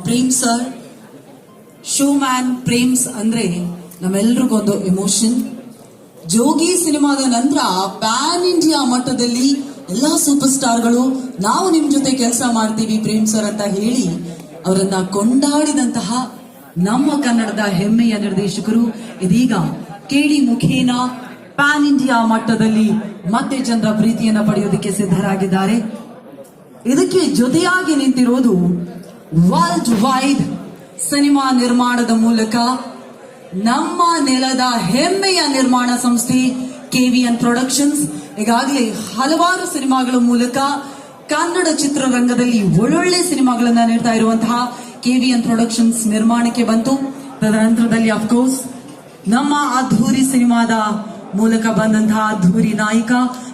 Prem sir, show man Prem's ಅಂದ್ರೆ ನಮ್ಮೆಲ್ರಿಗೊಂದು emotion. ಜೋಗಿ ಸಿನಿಮಾದ ನಂತರ ಪ್ಯಾನ್ ಇಂಡಿಯಾ ಮಟ್ಟದಲ್ಲಿ ಎಲ್ಲಾ ಸೂಪರ್ ಸ್ಟಾರ್ಗಳು ನಾವು ನಿಮ್ ಜೊತೆ ಕೆಲಸ ಮಾಡ್ತೀವಿ ಪ್ರೇಮ್ ಸರ್ ಅಂತ ಹೇಳಿ ಅವರನ್ನ ಕೊಂಡಾಡಿದಂತಹ ನಮ್ಮ ಕನ್ನಡದ ಹೆಮ್ಮೆಯ ನಿರ್ದೇಶಕರು ಇದೀಗ ಕೇಳಿ ಮುಖೇನ ಪ್ಯಾನ್ ಇಂಡಿಯಾ ಮಟ್ಟದಲ್ಲಿ ಮತ್ತೆ ಜನರ ಪ್ರೀತಿಯನ್ನ ಪಡೆಯೋದಕ್ಕೆ ಸಿದ್ಧರಾಗಿದ್ದಾರೆ. ಇದಕ್ಕೆ ಜೊತೆಯಾಗಿ ನಿಂತಿರೋದು ವರ್ಲ್ಡ್ ವೈಡ್ ಸಿನಿಮಾ ನಿರ್ಮಾಣದ ಮೂಲಕ ನಮ್ಮ ನೆಲದ ಹೆಮ್ಮೆಯ ನಿರ್ಮಾಣ ಸಂಸ್ಥೆ KVN ಪ್ರೊಡಕ್ಷನ್ಸ್. ಈಗಾಗಲೇ ಹಲವಾರು ಸಿನಿಮಾಗಳ ಮೂಲಕ ಕನ್ನಡ ಚಿತ್ರರಂಗದಲ್ಲಿ ಒಳ್ಳೊಳ್ಳೆ ಸಿನಿಮಾಗಳನ್ನ ನೀಡ್ತಾ ಇರುವಂತಹ KVN ಪ್ರೊಡಕ್ಷನ್ಸ್ ನಿರ್ಮಾಣಕ್ಕೆ ಬಂತು. ತದನಂತರದಲ್ಲಿ ಅಫ್ಕೋರ್ಸ್ ನಮ್ಮ ಅದ್ಧೂರಿ ಸಿನಿಮಾದ ಮೂಲಕ ಬಂದಂತಹ ಅದ್ಧೂರಿ ನಾಯಕ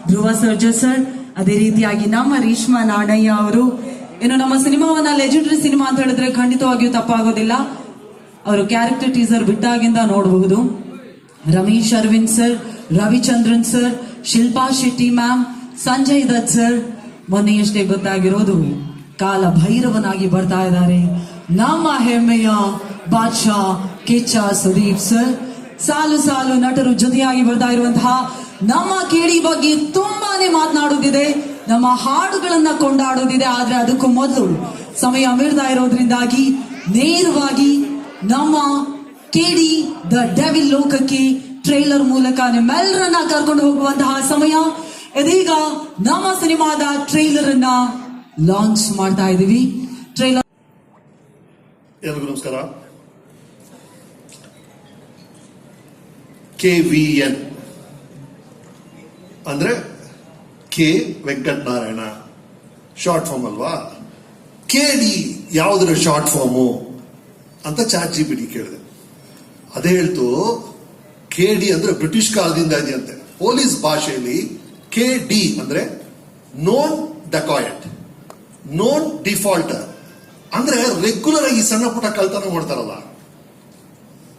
ಧ್ರುವ ಸರ್ಜಾ ಸರ್, ಅದೇ ರೀತಿಯಾಗಿ ನಮ್ಮ ರೇಷ್ಮಾ ನಾಣಯ್ಯ ಅವರು. ಇನ್ನು ನಮ್ಮ ಸಿನಿಮಾವನ್ನ ಲೆಜೆಂಡರಿ ಸಿನಿಮಾ ಅಂತ ಹೇಳಿದ್ರೆ ಖಂಡಿತವಾಗಿಯೂ ತಪ್ಪಾಗೋದಿಲ್ಲ. ಅವರು ಕ್ಯಾರೆಕ್ಟರ್ ಟೀಸರ್ ಬಿಟ್ಟಾಗಿಂದ ನೋಡಬಹುದು. Ramesh Aravind sir, Ravichandran sir, Shilpa Shetty ma'am, Sanjay Dutt sir, ಮೊನ್ನೆಯಷ್ಟೇ ಗೊತ್ತಾಗಿರೋದು ಕಾಲ ಭೈರವನಾಗಿ ಬರ್ತಾ ಇದ್ದಾರೆ ನಮ್ಮ ಹೆಮ್ಮೆಯ ಬಾದ್ಶಾ ಕಿಚ್ಚ ಸುದೀಪ್ ಸರ್. ಸಾಲು ಸಾಲು ನಟರು ಜೊತೆಯಾಗಿ ಬರ್ತಾ ಇರುವಂತಹ ನಮ್ಮ ಕೇಳಿ ಬಗ್ಗೆ ತುಂಬಾನೇ ಮಾತನಾಡೋದಿದೆ, ನಮ್ಮ ಹಾಡುಗಳನ್ನ ಕೊಂಡಾಡೋದಿದೆ. ಆದ್ರೆ ಅದಕ್ಕೂ ಮೊದಲು ಸಮಯ ಮೀರ್ತಾ ಇರೋದ್ರಿಂದಾಗಿ ನೇರವಾಗಿ ನಮ್ಮ ಕೇಡಿ ದ ಡೆವಿಲ್ ಲೋಕಕ್ಕೆ ಟ್ರೈಲರ್ ಮೂಲಕ ನಿಮ್ಮೆಲ್ಲರನ್ನ ಕರ್ಕೊಂಡು ಹೋಗುವಂತಹ ಸಮಯ. ಇದೀಗ ನಮ್ಮ ಸಿನಿಮಾದ ಟ್ರೈಲರ್ ಅನ್ನ ಲಾಂಚ್ ಮಾಡ್ತಾ ಇದೀವಿ. ಟ್ರೈಲರ್. ಎಲ್ಲರಿಗೂ ನಮಸ್ಕಾರ. KVN ಅಂದ್ರೆ ಕೆ ವೆಂಕಟನಾರಾಯಣ ಶಾರ್ಟ್ ಫಾರ್ಮ್ ಅಲ್ವಾ? KD ಯಾವುದರ ಶಾರ್ಟ್ ಫಾರ್ಮು ಅಂತ ChatGPT ಕೇಳಿದೆ. ಅದೇ ಹೇಳ್ತು KD ಅಂದ್ರೆ ಬ್ರಿಟಿಷ್ ಕಾಲದಿಂದ ಇದೆಯಂತೆ. ಪೊಲೀಸ್ ಭಾಷೆಯಲ್ಲಿ KD ಅಂದ್ರೆ ನೋನ್ ಡಕಾಯಟ್, ನೋನ್ ಡಿಫಾಲ್ಟರ್. ಅಂದ್ರೆ ರೆಗ್ಯುಲರ್ ಆಗಿ ಸಣ್ಣ ಪುಟ್ಟ ಕಳ್ತನ ಮಾಡ್ತಾರಲ್ಲ,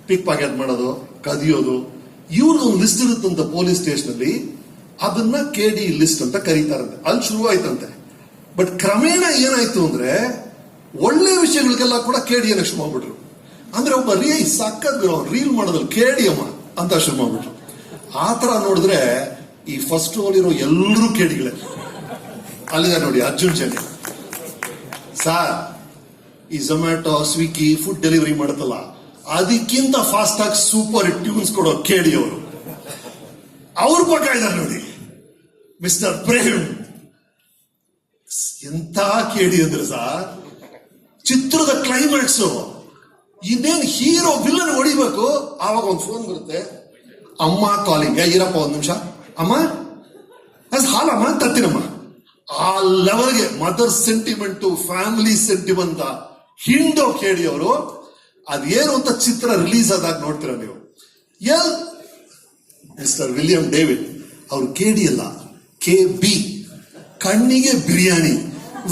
ಪಿಕ್ ಪಾಕೆಟ್ ಮಾಡೋದು, ಕದಿಯೋದು, ಇವ್ರದ್ದು ಒಂದು ಲಿಸ್ಟ್ ಇರುತ್ತಂತ ಪೊಲೀಸ್ ಸ್ಟೇಷನ್ ಅಲ್ಲಿ. ಅದನ್ನ KD ಲಿಸ್ಟ್ ಅಂತ ಕರೀತಾರಂತೆ. ಅಲ್ಲಿ ಶುರು ಆಯ್ತಂತೆ. ಬಟ್ ಕ್ರಮೇಣ ಏನಾಯ್ತು ಅಂದ್ರೆ ಒಳ್ಳೆ ವಿಷಯಗಳಿಗೆಲ್ಲ ಕೂಡ KD ಅನ್ನ ಶುರು ಮಾಡ್ಬಿಟ್ರು. ಅಂದ್ರೆ ಒಬ್ಬ ಸಕ್ಕತ್ ರೀಲ್ ಮಾಡೋದ್ರಲ್ಲಿ KD ಅಮ್ಮ ಅಂತ ಶುರು ಮಾಡ್ಬಿಟ್ರು. ಆತರ ನೋಡಿದ್ರೆ ಈ ಫಸ್ಟ್ ರೋಲ್ ಇರೋ ಎಲ್ಲರೂ KDಗಳೇ. ಅಲ್ಲಿದೆ ನೋಡಿ ಅರ್ಜುನ್ ಜನ್ಯ ಸಾರ್. ಈ ಝೊಮ್ಯಾಟೊ ಸ್ವಿಗ್ಗಿ ಫುಡ್ ಡೆಲಿವರಿ ಮಾಡುತ್ತಲ್ಲ, ಅದಕ್ಕಿಂತ ಫಾಸ್ಟ್ ಆಗಿ ಸೂಪರ್ ಟ್ಯೂನ್ಸ್ ಕೊಡೋ KD ಅವರು. ಅವ್ರ ಪಕ್ಕ ಇದ್ದಾರೆ ನೋಡಿ ಮಿಸ್ಟರ್ ಪ್ರೇಮ್. ಎಂತ KD ಅಂದ್ರೆ ಸರ್, ಚಿತ್ರದ ಕ್ಲೈಮ್ಯಾಕ್ಸ್ ಇನ್ನೇನ್ ಹೀರೋ ವಿಲ್ಲನ್ ಹೊಡಿಬೇಕು, ಆವಾಗ ಒಂದು ಫೋನ್ ಬರುತ್ತೆ, ಅಮ್ಮ ಕಾಲಿಂಗ್, ಇರಪ್ಪ ಒಂದ್ ನಿಮಿಷ ಅಮ್ಮ ಹಾಲಮ್ಮ ತರ್ತೀನಮ್ಮ. ಆ ಲೆವೆಲ್ಗೆ ಮದರ್ ಸೆಂಟಿಮೆಂಟ್, ಫ್ಯಾಮಿಲಿ ಸೆಂಟಿಮೆಂಟ್ ಹಿಂಡೋ KD ಅವರು. ಅದೇನು ಅಂತ ಚಿತ್ರ ರಿಲೀಸ್ ಆದಾಗ ನೋಡ್ತೀರ ನೀವು. ಮಿಸ್ಟರ್ ವಿಲಿಯಂ ಡೇವಿಡ್ ಅವರು KD ಅಲ್ಲ, KB, ಕಣ್ಣಿಗೆ ಬಿರಿಯಾನಿ,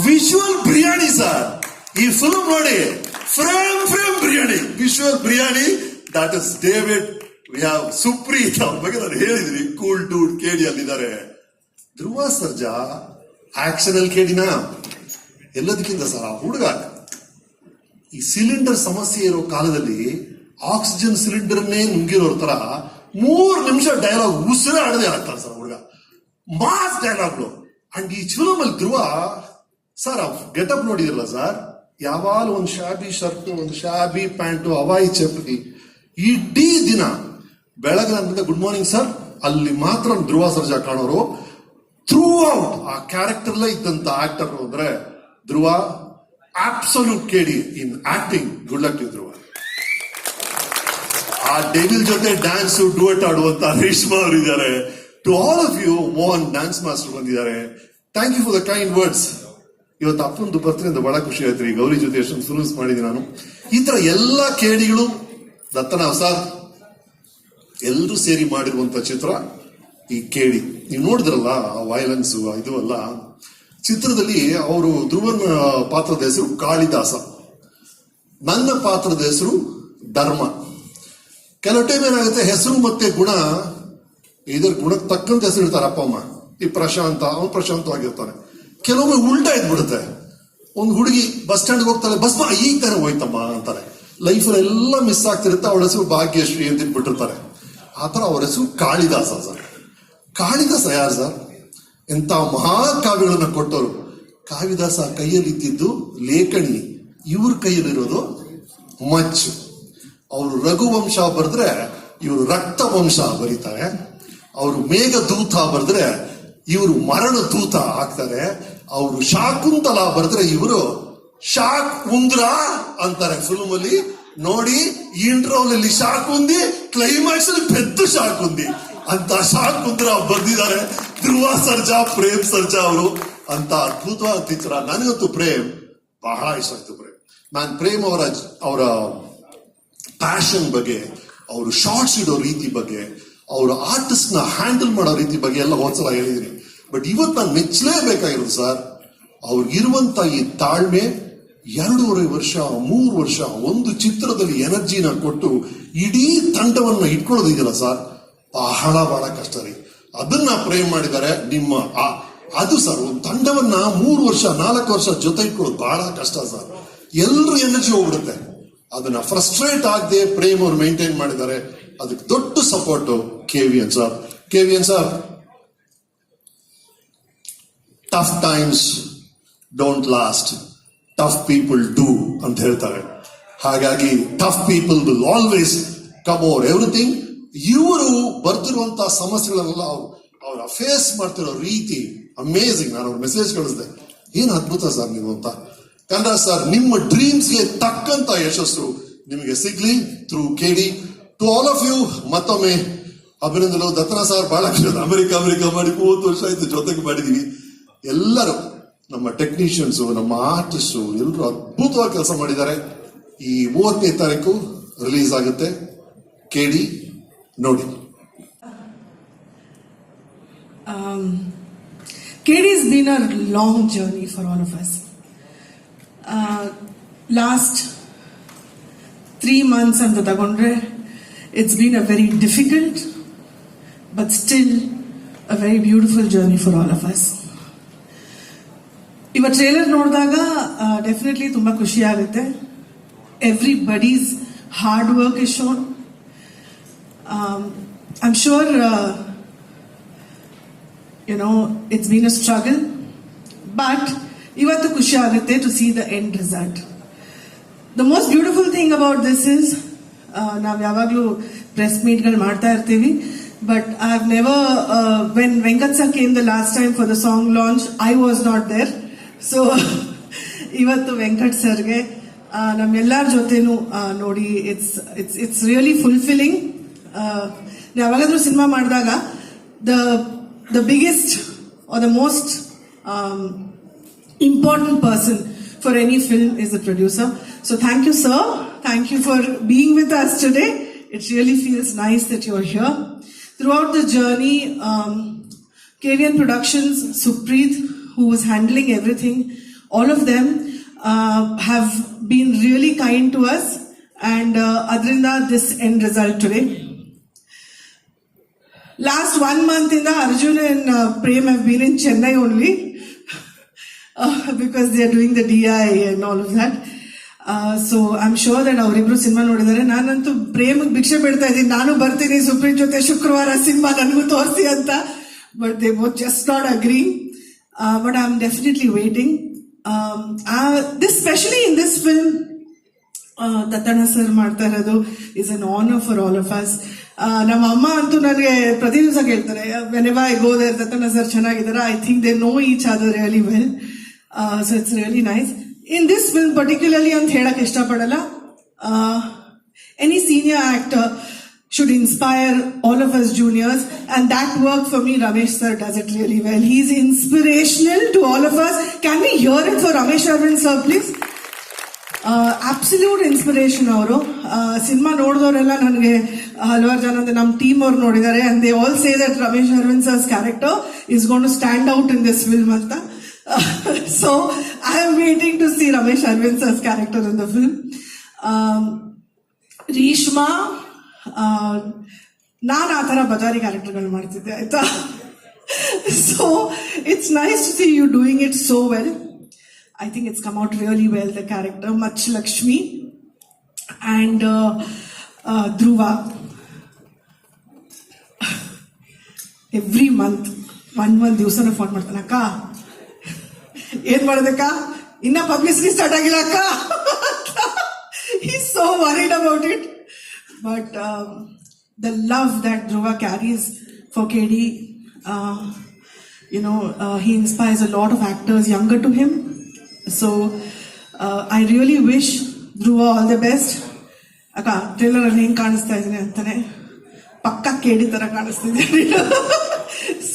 ವಿಜುವಲ್ ಬಿರಿಯಾನಿ ಸರ್. ಈ ಫಿಲ್ಮ್ ನೋಡಿ, frame frame biryani, visual biryani. That is David. We have Supreeth. ಅವ್ರ ಬಗ್ಗೆ ನಾನು ಹೇಳಿದ್ರಿ, ಕೂಲ್ ಡೂಡ್ KD ಅಲ್ಲಿದ್ದಾರೆ. ಧ್ರುವ ಸರ್ಜಾ ಆಕ್ಷನ್ ಅಲ್ಲಿ KDನ ಎಲ್ಲದಕ್ಕಿಂತ ಸರ್ ಆ ಹುಡುಗ ಈ ಸಿಲಿಂಡರ್ ಸಮಸ್ಯೆ ಇರೋ ಕಾಲದಲ್ಲಿ ಆಕ್ಸಿಜನ್ ಸಿಲಿಂಡರ್ನೇ ನುಂಗಿರೋರ್ ತರ 3 ನಿಮಿಷ ಡೈಲಾಗ್ ಉಸಿರೇ ಆಡದೆ ಆಗ್ತಾರೆ ಸರ್ ಹುಡುಗ. ಮಾಸ್ ಡೈಲಾಗ್ಗಳು. ಅಂಡ್ ಈ ಫಿಲ್ಮ್ ಅಲ್ಲಿ ಧ್ರುವ ಸರ್ ಗೆಟಪ್ ನೋಡಿದಿರಲ್ಲ ಸರ್, ಯಾವಾಗ ಒಂದು ಶಾಬಿ ಶರ್ಟ್, ಒಂದು ಶಾಬಿ ಪ್ಯಾಂಟು, ಹವಾಯಿ ಚಪ್ಪಲಿ. ಇಡೀ ದಿನ ಬೆಳಗ್ಗೆ ಗುಡ್ ಮಾರ್ನಿಂಗ್ ಸರ್ ಅಲ್ಲಿ ಮಾತ್ರ ಧ್ರುವ ಸರ್ಜಾ ಕಾಣೋರು. ಥ್ರೂ ಔಟ್ ಆ ಕ್ಯಾರೆಕ್ಟರ್ಲೇ ಇದ್ದಂತ ಆಕ್ಟರ್ ಅಂದ್ರೆ Dhruva. Absolute KD in acting. Good luck to Dhruva. ಆ ಡೆವಿಲ್ ಜೊತೆ ಡ್ಯಾನ್ಸ್ ಡುವೆಟ್ ಆಡುವಂತ ರೇಷ್ಮಾ ಅವರು ಇದ್ದಾರೆ. To all of you, Mohan dance master ಬಂದಿದ್ದಾರೆ. Thank you for the kind words. ಇವತ್ತು ಅಪ್ಪಂದು ಬರ್ತೀನಿ ಅಂತ ಬಹಳ ಖುಷಿ ಆಯ್ತು. ಗೌರಿ ಜೊತೆ ಎಷ್ಟೊಂದು ಫಿಲ್ಮ್ಸ್ ಮಾಡಿದ್ದೀನಿ ನಾನು. ಈ ತರ ಎಲ್ಲ KDಗಳು, ದತ್ತನ ಹೊಸಾದ್ ಎಲ್ಲರೂ ಸೇರಿ ಮಾಡಿರುವಂತ ಚಿತ್ರ ಈ KD. ನೀವು ನೋಡಿದ್ರಲ್ಲ ವೈಲೆನ್ಸ್ ಇದು ಅಲ್ಲ. ಚಿತ್ರದಲ್ಲಿ ಅವರು ಧ್ರುವನ್ ಪಾತ್ರದ ಹೆಸರು ಕಾಳಿದಾಸ, ನನ್ನ ಪಾತ್ರದ ಹೆಸರು ಧರ್ಮ. ಕೆಲವು ಟೈಮ್ ಏನಾಗುತ್ತೆ, ಹೆಸರು ಮತ್ತೆ ಗುಣ ಇದರ ಗುಣಕ್ಕೆ ತಕ್ಕಂತ ಹೆಸರು ಇರ್ತಾರೆ ಅಪ್ಪ ಅಮ್ಮ. ಈ ಪ್ರಶಾಂತ, ಅವನು ಪ್ರಶಾಂತವಾಗಿರ್ತಾನೆ. ಕೆಲವೊಮ್ಮೆ ಉಲ್ಟಾ ಇದ್ಬಿಡುತ್ತೆ. ಒಂದು ಹುಡುಗಿ ಬಸ್ ಸ್ಟ್ಯಾಂಡ್ಗೆ ಹೋಗ್ತಾಳೆ, ಬಸ್ ಈಗ ತಾನೆ ಹೋಯ್ತಮ್ಮ ಅಂತಾರೆ. ಲೈಫಲ್ಲಿ ಎಲ್ಲ ಮಿಸ್ ಆಗ್ತಿರುತ್ತೆ. ಅವಳ ಹೆಸರು ಭಾಗ್ಯಶ್ರೀ ಅಂತ ಇಟ್ಬಿಟ್ಟಿರ್ತಾರೆ. ಆ ಥರ ಅವ್ರ ಹೆಸರು ಕಾಳಿದಾಸ ಸರ್. ಕಾಳಿದಾಸ ಯಾರು ಸರ್? ಎಂಥ ಮಹಾಕಾವ್ಯಗಳನ್ನ ಕೊಟ್ಟವರು. ಕಾಳಿದಾಸ ಕೈಯಲ್ಲಿ ಇದ್ದಿದ್ದು ಲೇಖನಿ, ಇವ್ರ ಕೈಯಲ್ಲಿರೋದು ಮಚ್ಚು. ಅವರು ರಘುವಂಶ ಬರೆದ್ರೆ ಇವರು ರಕ್ತವಂಶ ಬರೀತಾರೆ. ಅವರು ಮೇಘದೂತ ಬರೆದ್ರೆ ಇವರು ಮರಣ ದೂತ ಆಗ್ತಾರೆ. ಅವರು ಶಾಕುಂತಲ ಬರೆದ್ರೆ ಇವರು ಶಾಕ್ ಉಂದ್ರ ಅಂತಾರೆ. ಫಿಲ್ಮ್ ಅಲ್ಲಿ ನೋಡಿ, ಇಂಟ್ರೋಲ್ ಅಲ್ಲಿ ಶಾಕ್ ಉಂದಿ, ಕ್ಲೈಮ್ಯಾಕ್ಸ್ ಅಲ್ಲಿ ಪೆದ್ದು ಶಾಕ್ ಉಂದಿ ಅಂತ ಶಾಕ್ ಉಂದ್ರ ಬರ್ದಿದ್ದಾರೆ ಧ್ರುವ ಸರ್ಜಾ, ಪ್ರೇಮ್ ಸರ್ಜಾ ಅವರು. ಅಂತ ಅದ್ಭುತವಾದ ಚಿತ್ರ. ನನಗಂತೂ ಪ್ರೇಮ್ ಬಹಳ ಇಷ್ಟ ಆಯ್ತು. ನಾನು ಪ್ರೇಮ್ ಅವರ ಪ್ಯಾಷನ್ ಬಗ್ಗೆ, ಅವರು ಶಾರ್ಟ್ಸ್ ಇಡೋ ರೀತಿ ಬಗ್ಗೆ, ಅವರ ಆರ್ಟಿಸ್ಟ್ ನ ಹ್ಯಾಂಡಲ್ ಮಾಡೋ ರೀತಿ ಬಗ್ಗೆ ಎಲ್ಲ ಹೋದ್ಸಲ ಹೇಳಿದೀನಿ. ಬಟ್ ಇವತ್ತು ನಾನು ಮೆಚ್ಚಲೇಬೇಕಾಗಿರೋದು ಸರ್, ಅವ್ರಿಗಿರುವಂತ ಈ ತಾಳ್ಮೆ. 2.5 ವರ್ಷ 3 ವರ್ಷ ಒಂದು ಚಿತ್ರದಲ್ಲಿ ಎನರ್ಜಿನ ಕೊಟ್ಟು ಇಡೀ ತಂಡವನ್ನ ಇಟ್ಕೊಳ್ಳೋದಿದೆಯಲ್ಲ ಸರ್, ಬಹಳ ಬಹಳ ಕಷ್ಟ ರೀ. ಅದನ್ನ ಪ್ರೇಮ್ ಮಾಡಿದ್ದಾರೆ. ಅದು ಸರ್, ಒಂದು ತಂಡವನ್ನ 3 ವರ್ಷ 4 ವರ್ಷ ಜೊತೆ ಇಟ್ಕೊಳ್ಳೋದು ಬಹಳ ಕಷ್ಟ ಸರ್. ಎಲ್ರು ಎನರ್ಜಿ ಹೋಗ್ಬಿಡುತ್ತೆ. ಅದನ್ನ ಫ್ರಸ್ಟ್ರೇಟ್ ಆಗದೆ ಪ್ರೇಮ್ ಅವ್ರು ಮೇಂಟೈನ್ ಮಾಡಿದ್ದಾರೆ. ಅದಕ್ಕೆ ದೊಡ್ಡ support KVN sir. KVN sir, tough times don't last, tough people do ಅಂತ ಹೇಳ್ತಾರೆ. ಹಾಗಾಗಿ tough people will always come over everything. ಇವರು ಬರ್ತಿರುವಂತ ಸಮಸ್ಯೆಗಳನ್ನೆಲ್ಲ ಅವರ ಫೇಸ್ ಮಾಡ್ತಿರೋ ರೀತಿ ಅಮೇಝಿಂಗ್. ನಾನು ಅವ್ರ ಮೆಸೇಜ್ ಕಳಿಸಿದೆ, ಏನ್ ಅದ್ಭುತ ಸರ್ ನೀವು ಅಂತ. ಕನ್ನಡ ಸರ್, ನಿಮ್ಮ ಡ್ರೀಮ್ಸ್ಗೆ ತಕ್ಕಂತ ಯಶಸ್ಸು ನಿಮಗೆ ಸಿಗ್ಲಿ through KD. To all of you ಮತ್ತೊಮ್ಮೆ ಅಭಿನಂದನೆ. ದತ್ತನ ಸರ್ ಬಹಳ ಅಮೆರಿಕ ಮಾಡಿ 30 ವರ್ಷ ಆಯ್ತು ಜೊತೆಗೆ ಮಾಡಿದೀವಿ. ಎಲ್ಲರೂ ನಮ್ಮ ಟೆಕ್ನಿಷಿಯನ್ಸ್, ನಮ್ಮ ಆರ್ಟಿಸ್ಟ್ ಎಲ್ಲರೂ ಅದ್ಭುತವಾಗಿ ಕೆಲಸ ಮಾಡಿದ್ದಾರೆ. ಈ 30ನೇ ತಾರೀಕು ರಿಲೀಸ್ ಆಗುತ್ತೆ KD, ನೋಡಿ. KD has been a long journey for all of us. Last 3 months anta tagondre, it's been a very difficult but still a very beautiful journey for all of us. Iva trailer ನೋಡಿದಾಗ definitely ತುಂಬಾ ಖುಷಿ ಆಗುತ್ತೆ. Everybody's hard work is shown. I'm sure it's been a struggle, but ಇವತ್ತು ಖುಷಿ ಆಗುತ್ತೆ to see the end result. The most beautiful thing about this is ನಾವು ಯಾವಾಗಲೂ press ಮೀಟ್ಗಳು ಮಾಡ್ತಾ ಇರ್ತೀವಿ, but I have never when Venkat sir came the last time for the song launch, I was not there. So ಇವತ್ತು ವೆಂಕಟ್ ಸರ್ಗೆ ನಮ್ಮೆಲ್ಲರ ಜೊತೆನೂ ನೋಡಿ it's really fulfilling. ಯಾವಾಗಾದ್ರೂ ಸಿನಿಮಾ ಮಾಡಿದಾಗ the biggest or the most important person for any film is the producer. So thank you, sir. Thank you for being with us today. It really feels nice that you're here. Throughout the journey, KVN Productions, Supreet, who was handling everything, all of them have been really kind to us, and adrinda this end result today. Last 1 month in the Arjun and Prem have been in Chennai only because they are doing the DI and all of that. So I'm sure that ಅವರಿಬ್ರು cinema ನೋಡಿದ್ದಾರೆ. ನಾನಂತೂ ಪ್ರೇಮ್ ಭಿಕ್ಷೆ ಬಿಡ್ತಾ ಇದ್ದೀನಿ, ನಾನು ಬರ್ತೀನಿ ಸುಪ್ರೀತ್ ಜೊತೆ ಶುಕ್ರವಾರ ಸಿನಿಮಾ ನನಗೂ ತೋರಿಸಿ ಅಂತ. But they both just not agreeing. But I'm definitely waiting. Especially in this film, Dattana sir ಮಾಡ್ತಾ ಇರೋದು is an honor for all of us. ನಮ್ಮ ಅಮ್ಮ ಅಂತೂ ನನಗೆ ಪ್ರತಿ ದಿವಸ ಕೇಳ್ತಾರೆ, whenever I go there, Dattana sir ಚೆನ್ನಾಗಿದ್ದಾರೆ. I think they know each other really well. So it's really nice. In this film particularly ಅಂತ ಹೇಳಕ್ ಇಷ್ಟಪಡಲ್ಲ. Any senior actor should inspire all of us juniors, and that work for me, Ramesh sir does it really well. He's inspirational to all of us. Can we hear it for Ramesh Arvind sir, please? Absolute inspiration ಅವರು. Cinema ನೋಡಿದವರೆಲ್ಲ ನನಗೆ ಹಲವಾರು ಜನ ನಮ್ಮ team ಅವ್ರು ನೋಡಿದ್ದಾರೆ, and they all say that Ramesh Arvind sir's character is going to stand out in this film ಅಂತ. So I am waiting to see Ramesh Arvind sir's character in the film. Reshma, ನಾನು ಆ ಥರ ಬಜಾರಿ ಕ್ಯಾರೆಕ್ಟರ್ಗಳು ಮಾಡ್ತಿದ್ದೆ ಆಯ್ತಾ. So it's nice to see you doing it so well. I think it's come out really well, the character. Much Lakshmi and Dhruva. Every month, one ದಿವಸನ phone ಮಾಡ್ತಾನೆ, ಅಕ್ಕ ಏನ್ ಮಾಡೋದಕ್ಕ, ಇನ್ನ ಪಬ್ಲಿಸಿಟಿ ಸ್ಟಾರ್ಟ್ ಆಗಿಲ್ಲ ಅಕ್ಕ. He's so worried about it. But the love that Dhruva carries for KD, he inspires a lot of actors younger to him. So I really wish Dhruva all the best. ಅಕ್ಕ trailer ಅಲ್ಲಿ ಹೆಂಗ್ ಕಾಣಿಸ್ತಾ ಇದ್ದೀನಿ ಅಂತಾನೆ ಪಕ್ಕ KD ತರ ಕಾಣಿಸ್ತಿದ್ದೀನಿ.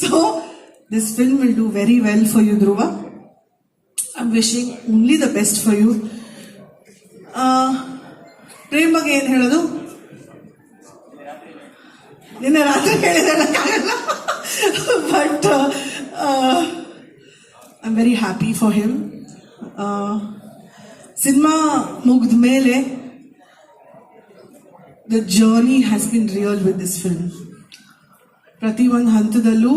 So this film will do very well for you, Dhruva. I'm wishing only the best for you. Prem ಬಗ್ಗೆ ಏನ್ ಹೇಳೋದು, ನಿನ್ನೆ ರಾತ್ರಿ ಹೇಳಿದಕ್ಕಾಗಲ್ಲ. But I am very happy for him. Cinema ಮುಗಿದ ಮೇಲೆ the journey has been real with this film. ಪ್ರತಿ ಒಂದು ಹಂತದಲ್ಲೂ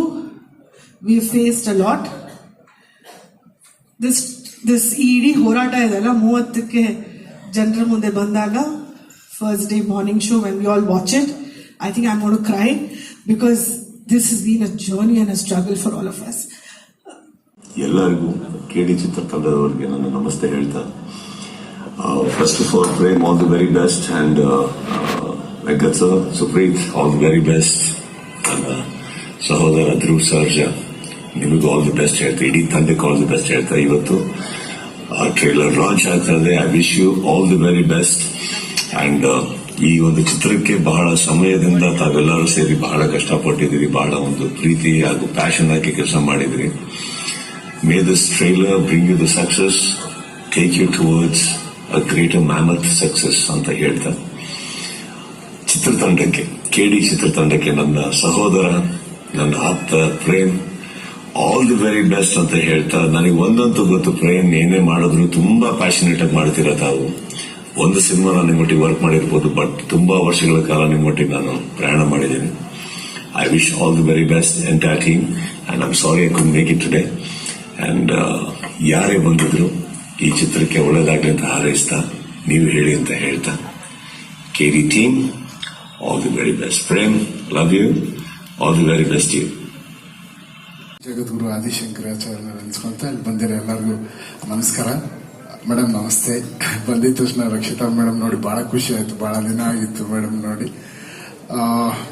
we faced a lot. This ಇಡೀ ಹೋರಾಟ ಇದೆಲ್ಲ 30ಕ್ಕೆ ಜನರ ಮುಂದೆ ಬಂದಾಗ, first day morning show, when we all watch it, I think I'm going to cry because this has been a journey and a struggle for all of us. ಎಲ್ಲರಿಗೂ KD ಚಿತ್ರತಂಡದವರಿಗೆ ನನ್ನ ನಮಸ್ತೆ ಹೇಳ್ತಾ, first of all Prem all the very best and Venkat sir, Supreeth all the very best, ನನ್ನ ಸಹೋದರ ಧ್ರುವ್ ಸರ್ಜಾ ನಿಮಗೂ all the best ಹೇಳ್ತಾ, ಇಡೀ ತಂಡಕ್ಕೆ ಆಲ್ ದಿ ಬೆಸ್ಟ್ ಹೇಳ್ತಾ, ಇವತ್ತು ಟ್ರೇಲರ್ ಲಾಂಚ್ ಆಗ್ತಾ ಇದೆ. I wish you all the very best. And ಈ ಒಂದು ಚಿತ್ರಕ್ಕೆ ಬಹಳ ಸಮಯದಿಂದ ತಾವೆಲ್ಲರೂ ಸೇರಿ ಬಹಳ ಕಷ್ಟಪಟ್ಟಿದ್ದೀರಿ, ಬಹಳ ಒಂದು ಪ್ರೀತಿ ಹಾಗೂ ಪ್ಯಾಷನ್ ಹಾಕಿ ಕೆಲಸ ಮಾಡಿದ್ರಿ. May this trailer bring you the success, take you towards a greater mammoth success ಅಂತ ಹೇಳ್ತಾ, ಚಿತ್ರತಂಡಕ್ಕೆ KD ಚಿತ್ರತಂಡಕ್ಕೆ ನನ್ನ ಸಹೋದರ, ನನ್ನ ಆಪ್ತ Prem all the very best ಅಂತ ಹೇಳ್ತಾ, ನನಗೆ ಒಂದಂತೂ ಗೊತ್ತು, ಪ್ರೇಮ್ ಏನೇ ಮಾಡಿದ್ರು ತುಂಬಾ ಪ್ಯಾಷನೇಟ್ ಆಗಿ ಮಾಡ್ತೀರಾ ತಾವು. ಒಂದು ಸಿನಿಮಾ ನಾನು ನಿಮ್ಮೊಟ್ಟಿಗೆ ವರ್ಕ್ ಮಾಡಿರ್ಬೋದು, ಬಟ್ ತುಂಬಾ ವರ್ಷಗಳ ಕಾಲ ನಿಮ್ಮೊಟ್ಟಿಗೆ ನಾನು ಪ್ರಯಾಣ ಮಾಡಿದ್ದೀನಿ. I wish all the very best entire team and I am sorry I could make it today. And ಯಾರೇ ಬಂದಿದ್ರು ಈ ಚಿತ್ರಕ್ಕೆ ಒಳ್ಳೇದಾಗ್ಲಿ ಅಂತ ಹಾರೈಸ್ತಾ, ನೀವು ಹೇಳಿ ಅಂತ ಹೇಳ್ತಾ, KD team all the very best. Prem, love you, all the very best you. ಜಗದ್ಗುರು ಆದಿಶಂಕರಾಚಾರ್ಯ ನೆನೆಸ್ಕೊಂತ ಇಲ್ಲಿ ಬಂದಿರೋ ಎಲ್ಲರಿಗೂ ನಮಸ್ಕಾರ. ಮೇಡಮ್ ನಮಸ್ತೆ. ಬಂದಿದ ತಕ್ಷಣ ರಕ್ಷಿತಾ ಮೇಡಮ್ ನೋಡಿ ಬಹಳ ಖುಷಿ ಆಯ್ತು, ಬಹಳ ದಿನ ಆಗಿತ್ತು ಮೇಡಮ್ ನೋಡಿ.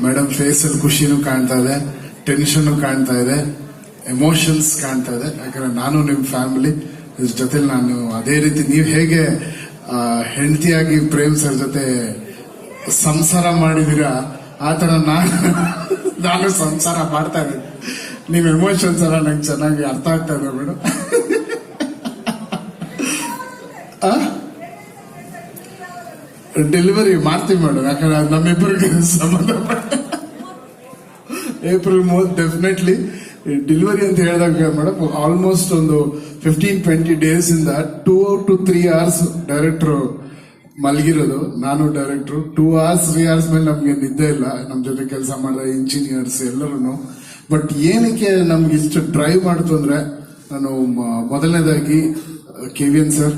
ಮೇಡಮ್ ಫೇಸ್ ಅಲ್ಲಿ ಖುಷಿನೂ ಕಾಣ್ತಾ ಇದೆ, ಟೆನ್ಷನ್ ಕಾಣ್ತಾ ಇದೆ, ಎಮೋಷನ್ಸ್ ಕಾಣ್ತಾ ಇದೆ. ಯಾಕಂದ್ರೆ ನಾನು ನಿಮ್ ಫ್ಯಾಮಿಲಿ ಇದ್ರ ಜೊತೆ ನಾನು ಅದೇ ರೀತಿ ನೀವು ಹೇಗೆ ಹೆಂಡತಿಯಾಗಿ ಪ್ರೇಮ್ ಸರ್ ಜೊತೆ ಸಂಸಾರ ಮಾಡಿದೀರಾ ಆ ತರ ನಾನು ಸಂಸಾರ ಮಾಡ್ತಾ ಇದ್ದೀನಿ. ನಿಮ್ ಎಮೋಷನ್ಸ್ ಎಲ್ಲ ನಂಗೆ ಚೆನ್ನಾಗಿ ಅರ್ಥ ಆಗ್ತಾ ಇದೆ ಮೇಡಮ್. ಡೆಲಿವರಿ ಮಾಡ್ತೀವಿ ಮೇಡಮ್, ಯಾಕಂದ್ರೆ ನಮ್ಮಿಬ್ಬರಿಗೆ ಸಂಬಂಧಪಟ್ಟ ಏಪ್ರಿಲ್ 3 ಡೆಫಿನೆಟ್ಲಿ ಡೆಲಿವರಿ ಅಂತ ಹೇಳಿದಾಗ ಮೇಡಮ್ ಆಲ್ಮೋಸ್ಟ್ ಒಂದು 15-20 ಡೇಸ್ ಇಂದ 2 to 3 hours ಡೈರೆಕ್ಟರ್ ಮಲಗಿರೋದು. ನಾನು ಡೈರೆಕ್ಟರ್ 2 hours 3 hours ಮೇಲೆ ನಮ್ಗೆ ನಿದ್ದೆ ಇಲ್ಲ, ನಮ್ ಜೊತೆ ಕೆಲಸ ಮಾಡಿದ ಇಂಜಿನಿಯರ್ಸ್ ಎಲ್ಲರೂ. ಬಟ್ ಏನಕ್ಕೆ ನಮ್ಗೆ ಇಷ್ಟು ಡ್ರೈವ್ ಮಾಡ್ತು ಅಂದ್ರೆ, ನಾನು ಮೊದಲನೇದಾಗಿ KVN ಸರ್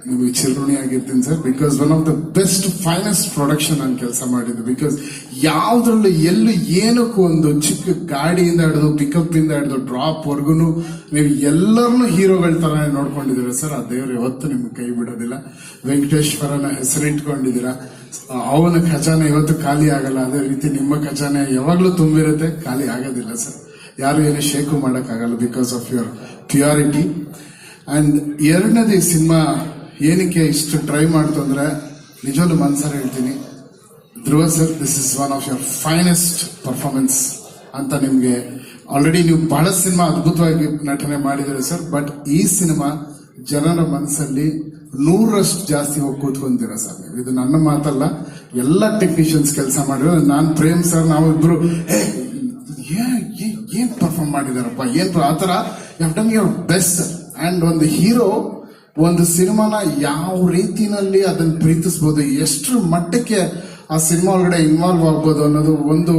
ನಿಮಗೆ ಚಿರಋಣಿ ಆಗಿರ್ತೀನಿ ಸರ್. Because one of the best finest production ನಾನು ಕೆಲಸ ಮಾಡಿದ್ದು. ಬಿಕಾಸ್ ಯಾವ್ದ್ರಲ್ಲೂ ಎಲ್ಲೂ ಏನಕ್ಕೂ ಒಂದು ಚಿಕ್ಕ ಗಾಡಿಯಿಂದ ಹಿಡಿದು ಪಿಕಪ್ ಇಂದ ಹಿಡಿದು ಡ್ರಾಪ್ ವರ್ಗು ನೀವು ಎಲ್ಲರನ್ನೂ ಹೀರೋಗಳ ತರ ನೋಡ್ಕೊಂಡಿದ್ದೀರಾ ಸರ್. ಆ ದೇವರು ಯಾವತ್ತೂ ನಿಮ್ಗೆ ಕೈ ಬಿಡೋದಿಲ್ಲ. ವೆಂಕಟೇಶ್ವರನ ಹೆಸರಿಟ್ಕೊಂಡಿದ್ದೀರಾ, ಅವನ ಖಜಾನೆ ಇವತ್ತು ಖಾಲಿ ಆಗಲ್ಲ. ಅದೇ ರೀತಿ ನಿಮ್ಮ ಖಜಾನೆ ಯಾವಾಗ್ಲೂ ತುಂಬಿರುತ್ತೆ, ಖಾಲಿ ಆಗೋದಿಲ್ಲ ಸರ್. ಯಾರು ಏನು ಶೇಕು ಮಾಡಕ್ಕಾಗಲ್ಲ because of your purity. And ಎರಡನೇದು ಈ ಸಿನಿಮಾ ಏನಕ್ಕೆ ಇಷ್ಟು ಟ್ರೈ ಮಾಡ್ತು ಅಂದ್ರೆ, ನಿಜವಲ್ಲೂ ಮನ್ಸಾರ ಹೇಳ್ತೀನಿ, Dhruva sir this is one of your finest performance ಅಂತ. ನಿಮ್ಗೆ ಆಲ್ರೆಡಿ ನೀವು ಬಹಳ ಸಿನಿಮಾ ಅದ್ಭುತವಾಗಿ ನಟನೆ ಮಾಡಿದ್ದೀರಿ ಸರ್. ಬಟ್ ಈ ಸಿನಿಮಾ ಜನರ ಮನಸ್ಸಲ್ಲಿ 100% ಜಾಸ್ತಿ ಹೋಗಿ ಕೂತ್ಕೊಂತೀರ ಸರ್ ನೀವು. ಇದು ನನ್ನ ಮಾತಲ್ಲ, ಎಲ್ಲ ಟೆಕ್ನಿಷಿಯನ್ಸ್ ಕೆಲಸ ಮಾಡಿರೋ. ನಾನು ಪ್ರೇಮ್ ಸರ್ ನಾವಿಬ್ರು ಏನ್ ಪರ್ಫಾರ್ಮ್ ಮಾಡಿದಾರಪ್ಪ, ಏನ್ ಆತರ done your best sir. And ಒಂದು ಹೀರೋ ಒಂದು ಸಿನಿಮಾನ ಯಾವ ರೀತಿನಲ್ಲಿ ಅದನ್ನ ಪ್ರೀತಿಸಬಹುದು, ಎಷ್ಟು ಮಟ್ಟಕ್ಕೆ ಆ ಸಿನಿಮಾ ಒಳಗಡೆ ಇನ್ವಾಲ್ವ್ ಆಗ್ಬೋದು ಅನ್ನೋದು ಒಂದು.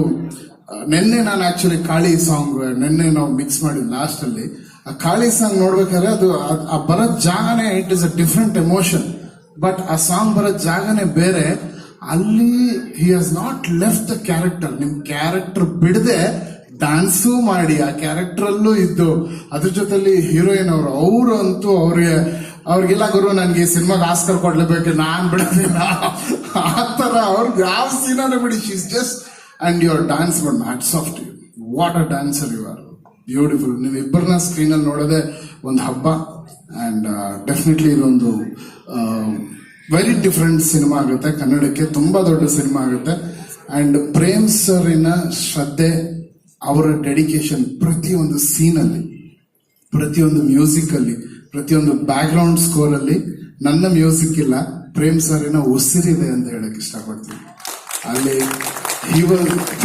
ನಿನ್ನೆ ನಾನು ಆಕ್ಚುಲಿ ಕಾಳಿ ಸಾಂಗ್ ನಿನ್ನೆ ನಾವು ಮಿಕ್ಸ್ ಮಾಡಿದ್ ಲಾಸ್ಟ್ ಅಲ್ಲಿ ಆ ಕಾಳಿ ಸಾಂಗ್ ನೋಡ್ಬೇಕಾದ್ರೆ ಅದು ಆ ಬರೋ ಜಾಗನೇ it is a different emotion. But ಆ ಸಾಂಗ್ ಬರೋ ಜಾಗನೇ ಬೇರೆ. ಅಲ್ಲಿ he has not left the character. ನಿಮ್ ಕ್ಯಾರೆಕ್ಟರ್ ಬಿಡದೆ ಡ್ಯಾನ್ಸು ಮಾಡಿ ಆ ಕ್ಯಾರೆಕ್ಟರ್ ಅಲ್ಲೂ ಇದ್ದು, ಅದ್ರ ಜೊತೆಲಿ ಹೀರೋಯಿನ್ ಅವರು ಅಂತೂ ಅವ್ರಿಗೆಲ್ಲ ಗುರು ನನ್ಗೆ ಸಿನಿಮಾಗೆ ಆಸ್ಕರ್ ಕೊಡ್ಲೇಬೇಕು, ನಾನ್ ಬಿಡೋದಿಲ್ಲ ಆ ತರ ಅವ್ರಿಗೆ ಯಾವ ಸೀನಾನ ಬಿಡಿ, she's just and your dance but hats off to you. What a dancer you are, beautiful. ನೀವು ಇಬ್ಬರನ್ನ ಸ್ಕ್ರೀನ್ ಅಲ್ಲಿ ನೋಡೋದೇ ಒಂದು ಹಬ್ಬ. ಅಂಡ್ ಡೆಫಿನೆಟ್ಲಿ ಇದೊಂದು ವೆರಿ ಡಿಫ್ರೆಂಟ್ ಸಿನಿಮಾ ಆಗುತ್ತೆ, ಕನ್ನಡಕ್ಕೆ ತುಂಬಾ ದೊಡ್ಡ ಸಿನಿಮಾ ಆಗುತ್ತೆ. ಅಂಡ್ ಪ್ರೇಮ್ ಸರಿನ ಶ್ರದ್ಧೆ, ಅವರ ಡೆಡಿಕೇಶನ್ ಪ್ರತಿಯೊಂದು ಸೀನಲ್ಲಿ, ಪ್ರತಿಯೊಂದು ಮ್ಯೂಸಿಕ್ ಅಲ್ಲಿ, ಪ್ರತಿಯೊಂದು ಬ್ಯಾಕ್ ಗ್ರೌಂಡ್ ಸ್ಕೋರ್ ಅಲ್ಲಿ ನನ್ನ ಮ್ಯೂಸಿಕ್ ಇಲ್ಲ, ಪ್ರೇಮ್ ಸರಿನ ಉಸಿರಿದೆ ಅಂತ ಹೇಳಕ್ ಇಷ್ಟಪಡ್ತೀನಿ. ಅಲ್ಲಿ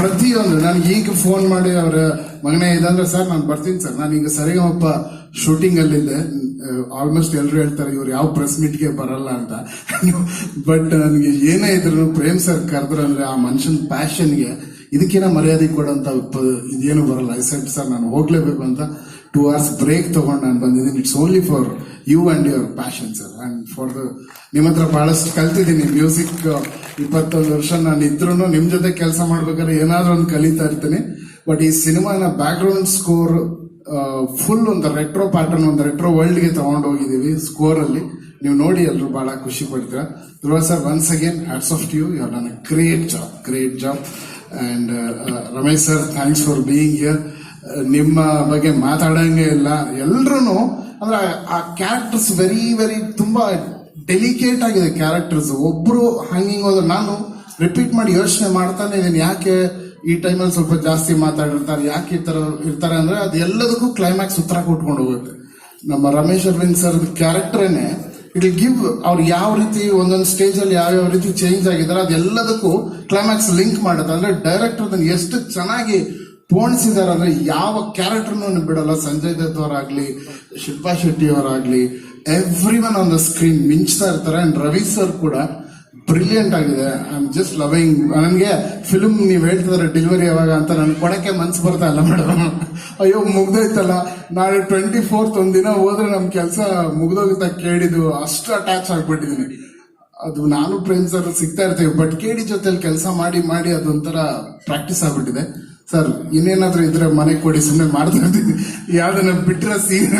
ಪ್ರತಿಯೊಂದು ನಾನು ಈಗ ಫೋನ್ ಮಾಡಿ ಅವ್ರ ಮಗನೇ ಇದಂದ್ರೆ ಸರ್ ನಾನು ಬರ್ತೀನಿ ಸರ್, ನಾನು ಈಗ ಸರಿಗಮಪ್ಪ ಶೂಟಿಂಗ್ ಅಲ್ಲಿದ್ದೆ. ಆಲ್ಮೋಸ್ಟ್ ಎಲ್ಲರೂ ಹೇಳ್ತಾರೆ ಇವ್ರು ಯಾವ ಪ್ರೆಸ್ ಮೀಟ್ಗೆ ಬರಲ್ಲ ಅಂತ. ಬಟ್ ನನಗೆ ಏನೇ ಇದ್ರು ಪ್ರೇಮ್ ಸರ್ ಕರೆದ್ರಂದ್ರೆ ಆ ಮನುಷ್ಯನ ಪ್ಯಾಷನ್ಗೆ ಇದಕ್ಕಿನ ಮರ್ಯಾದೆ ಕೊಡೋಂತ ಇದೇನು ಬರಲ್ಲ. ಐ ಸೆಡ್ ಸರ್ ನಾನು ಹೋಗ್ಲೇಬೇಕು ಅಂತ 2 hours ಬ್ರೇಕ್ ತಗೊಂಡು ನಾನು ಬಂದಿದ್ದೀನಿ. It's only for you and your passion sir. And for ನಿಮ್ಮ ಹತ್ರ ಬಹಳಷ್ಟು ಕಲ್ತಿದ್ದೀನಿ ಮ್ಯೂಸಿಕ್. 21 ವರ್ಷ ನಾನು ಇದ್ರೂ ನಿಮ್ ಜೊತೆ ಕೆಲಸ ಮಾಡ್ಬೇಕಾದ್ರೆ ಏನಾದ್ರೂ ಒಂದು ಕಲಿತಾ ಇರ್ತೀನಿ. ಬಟ್ ಈ ಸಿನಿಮಾನ ಬ್ಯಾಕ್ ಗ್ರೌಂಡ್ ಸ್ಕೋರ್ ಫುಲ್ ಒಂದು ರೆಟ್ರೋ ಪ್ಯಾಟರ್ನ್, ಒಂದು ರೆಟ್ರೋ ವರ್ಲ್ಡ್ ಗೆ ತಗೊಂಡು ಹೋಗಿದೀವಿ ಸ್ಕೋರ್ ಅಲ್ಲಿ. ನೀವು ನೋಡಿ ಎಲ್ಲರೂ ಬಹಳ ಖುಷಿ ಪಡ್ತೀರಾ. Dhruva sir, once again hats off to you. You have done a great job. And Ramesh sir, thanks for being here. ನಿಮ್ಮ ಬಗ್ಗೆ ಮಾತಾಡಂಗೆ ಇಲ್ಲ. ಎಲ್ರು ಅಂದ್ರೆ ಆ ಕ್ಯಾರೆಕ್ಟರ್ಸ್ ವೆರಿ ತುಂಬಾ ಡೆಲಿಕೇಟ್ ಆಗಿದೆ ಕ್ಯಾರೆಕ್ಟರ್ಸ್. ಒಬ್ರು ಹಂಗಿಂಗ್ ಹೋದ್ರೆ ನಾನು ರಿಪೀಟ್ ಮಾಡಿ ಯೋಚನೆ ಮಾಡ್ತಾನೆ ಇದೀನಿ, ಯಾಕೆ ಈ ಟೈಮಲ್ಲಿ ಸ್ವಲ್ಪ ಜಾಸ್ತಿ ಮಾತಾಡಿರ್ತಾರೆ, ಯಾಕೆ ಈ ತರ ಇರ್ತಾರೆ ಅಂದ್ರೆ ಅದು ಎಲ್ಲದಕ್ಕೂ ಕ್ಲೈಮ್ಯಾಕ್ಸ್ ಉತ್ತರ ಕೊಟ್ಕೊಂಡು ಹೋಗುತ್ತೆ. ನಮ್ಮ ರಮೇಶ್ ಅರವಿಂದ್ ಸರ್ ಕ್ಯಾರೆಕ್ಟರ್ನೇ ಇಟ್ ವಿಲ್ ಗಿವ್ ಅವ್ರು ಯಾವ ರೀತಿ ಒಂದೊಂದು ಸ್ಟೇಜ್ ಅಲ್ಲಿ ಯಾವ ರೀತಿ ಚೇಂಜ್ ಆಗಿದ್ದಾರೆ ಅದೆಲ್ಲದಕ್ಕೂ ಕ್ಲೈಮ್ಯಾಕ್ಸ್ ಲಿಂಕ್ ಮಾಡುತ್ತೆ. ಅಂದ್ರೆ ಡೈರೆಕ್ಟರ್ ಅದನ್ನ ಎಷ್ಟು ಚೆನ್ನಾಗಿ ಪೋಣಿಸಿದಾರೆ ಅಂದ್ರೆ ಯಾವ ಕ್ಯಾರೆಕ್ಟರ್ನು ಬಿಡಲ್ಲ. ಸಂಜಯ್ ದತ್ ಅವರಾಗ್ಲಿ, ಶಿಲ್ಪಾ ಶೆಟ್ಟಿ ಅವರಾಗ್ಲಿ, everyone on the screen ಮಿಂಚ್ತಾ ಇರ್ತಾರೆ. ಅಂಡ್ ರವಿ ಸರ್ ಕೂಡ ಬ್ರಿಲಿಯಂಟ್ ಆಗಿದೆ. I am just loving. ನನಗೆ ಫಿಲ್ಮ್ ನೀವು ಹೇಳ್ತಿದಾರೆ ಡೆಲಿವರಿ ಯಾವಾಗ ಅಂತ ನನ್ ಕೊಡಕ್ಕೆ ಮನ್ಸು ಬರ್ತಾ ಇಲ್ಲ ಮೇಡಮ್. ಅಯ್ಯೋ ಮುಗ್ದೋಯ್ತಲ್ಲ, ನಾಳೆ 24th ಒಂದಿನ ಹೋದ್ರೆ ನಮ್ ಕೆಲಸ ಮುಗ್ದೋಗುತ್ತಾ ಕೇಳಿದ್ದು ಅಷ್ಟು ಅಟ್ಯಾಚ್ ಆಗ್ಬಿಟ್ಟಿದೀನಿ. ಅದು ನಾನು ಪ್ರೇಮ್ ಸರ್ ಸಿಗ್ತಾ ಇರ್ತೀವಿ, ಬಟ್ ಕೇಡಿ ಜೊತೆಲಿ ಕೆಲಸ ಮಾಡಿ ಅದೊಂಥರ ಪ್ರಾಕ್ಟೀಸ್ ಆಗ್ಬಿಟ್ಟಿದೆ. ಸರ್ ಇನ್ನೇನಾದ್ರೂ ಇದ್ರೆ ಮನೆ ಕೊಡಿ, ಸುಮ್ಮನೆ ಮಾಡ್ತಾ ಇರ್ತೀನಿ. ಯಾವ್ದನ್ನ ಬಿಟ್ರೆ ಸೀನ್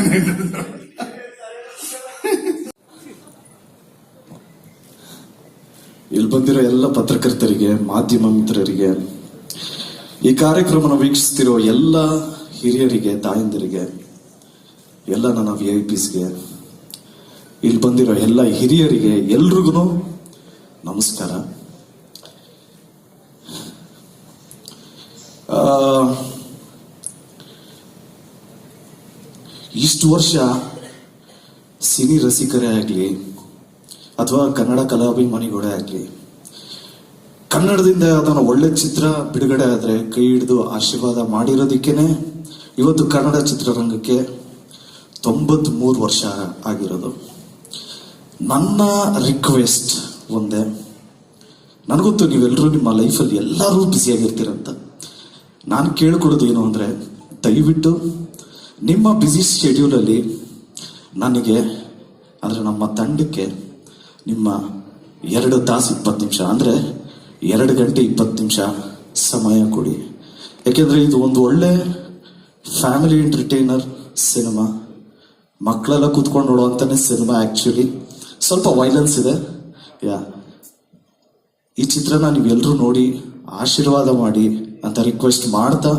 ಇಲ್ಲಿ ಬಂದಿರೋ ಎಲ್ಲ ಪತ್ರಕರ್ತರಿಗೆ, ಮಾಧ್ಯಮ ಮಿತ್ರರಿಗೆ, ಈ ಕಾರ್ಯಕ್ರಮನ ವೀಕ್ಷಿಸ್ತಿರೋ ಎಲ್ಲ ಹಿರಿಯರಿಗೆ, ತಾಯಂದಿರಿಗೆ, ಎಲ್ಲ ನನ್ನ VIPsಗೆ, ಇಲ್ಲಿ ಬಂದಿರೋ ಎಲ್ಲ ಹಿರಿಯರಿಗೆ ಎಲ್ರಿಗೂ ನಮಸ್ಕಾರ. ಇಷ್ಟು ವರ್ಷ ಸಿನಿ ರಸಿಕರೇ ಆಗ್ಲಿ ಅಥವಾ ಕನ್ನಡ ಕಲಾಭಿಮಾನಿಗಳೇ ಆಗ್ಲಿ, ಕನ್ನಡದಿಂದ ಅದನ್ನ ಒಳ್ಳೆ ಚಿತ್ರ ಬಿಡುಗಡೆ ಆದ್ರೆ ಕೈ ಹಿಡಿದು ಆಶೀರ್ವಾದ ಮಾಡಿರೋದಕ್ಕೇನೆ ಇವತ್ತು ಕನ್ನಡ ಚಿತ್ರರಂಗಕ್ಕೆ 93 ವರ್ಷ ಆಗಿರೋದು. ನನ್ನ ರಿಕ್ವೆಸ್ಟ್ ಒಂದೇ, ನನಗೊತ್ತು ನೀವೆಲ್ಲರೂ ನಿಮ್ಮ ಲೈಫಲ್ಲಿ ಎಲ್ಲರೂ ಬ್ಯುಸಿಯಾಗಿರ್ತೀರಂತ. ನಾನು ಕೇಳ್ಕೊಡೋದು ಏನು ಅಂದ್ರೆ, ದಯವಿಟ್ಟು ನಿಮ್ಮ ಬ್ಯುಸಿ ಶೆಡ್ಯೂಲಲ್ಲಿ ನನಗೆ ಅಂದ್ರೆ ನಮ್ಮ ತಂಡಕ್ಕೆ ನಿಮ್ಮ 2 ತಾಸು 20 ನಿಮಿಷ ಅಂದ್ರೆ 2 ಗಂಟೆ 20 ನಿಮಿಷ ಸಮಯ ಕೊಡಿ. ಯಾಕೆಂದ್ರೆ ಇದು ಒಂದು ಒಳ್ಳೆ ಫ್ಯಾಮಿಲಿ ಎಂಟರ್ಟೈನರ್ ಸಿನಿಮಾ, ಮಕ್ಕಳೆಲ್ಲ ಕೂತ್ಕೊಂಡು ನೋಡುವಂತಾನೆ ಸಿನಿಮಾ. ಆಕ್ಚುಲಿ ಸ್ವಲ್ಪ ವೈಲೆನ್ಸ್ ಇದೆ. ಈ ಚಿತ್ರನ ನೀವೆಲ್ಲರೂ ನೋಡಿ ಆಶೀರ್ವಾದ ಮಾಡಿ ಅಂತ ರಿಕ್ವೆಸ್ಟ್ ಮಾಡ್ತಾ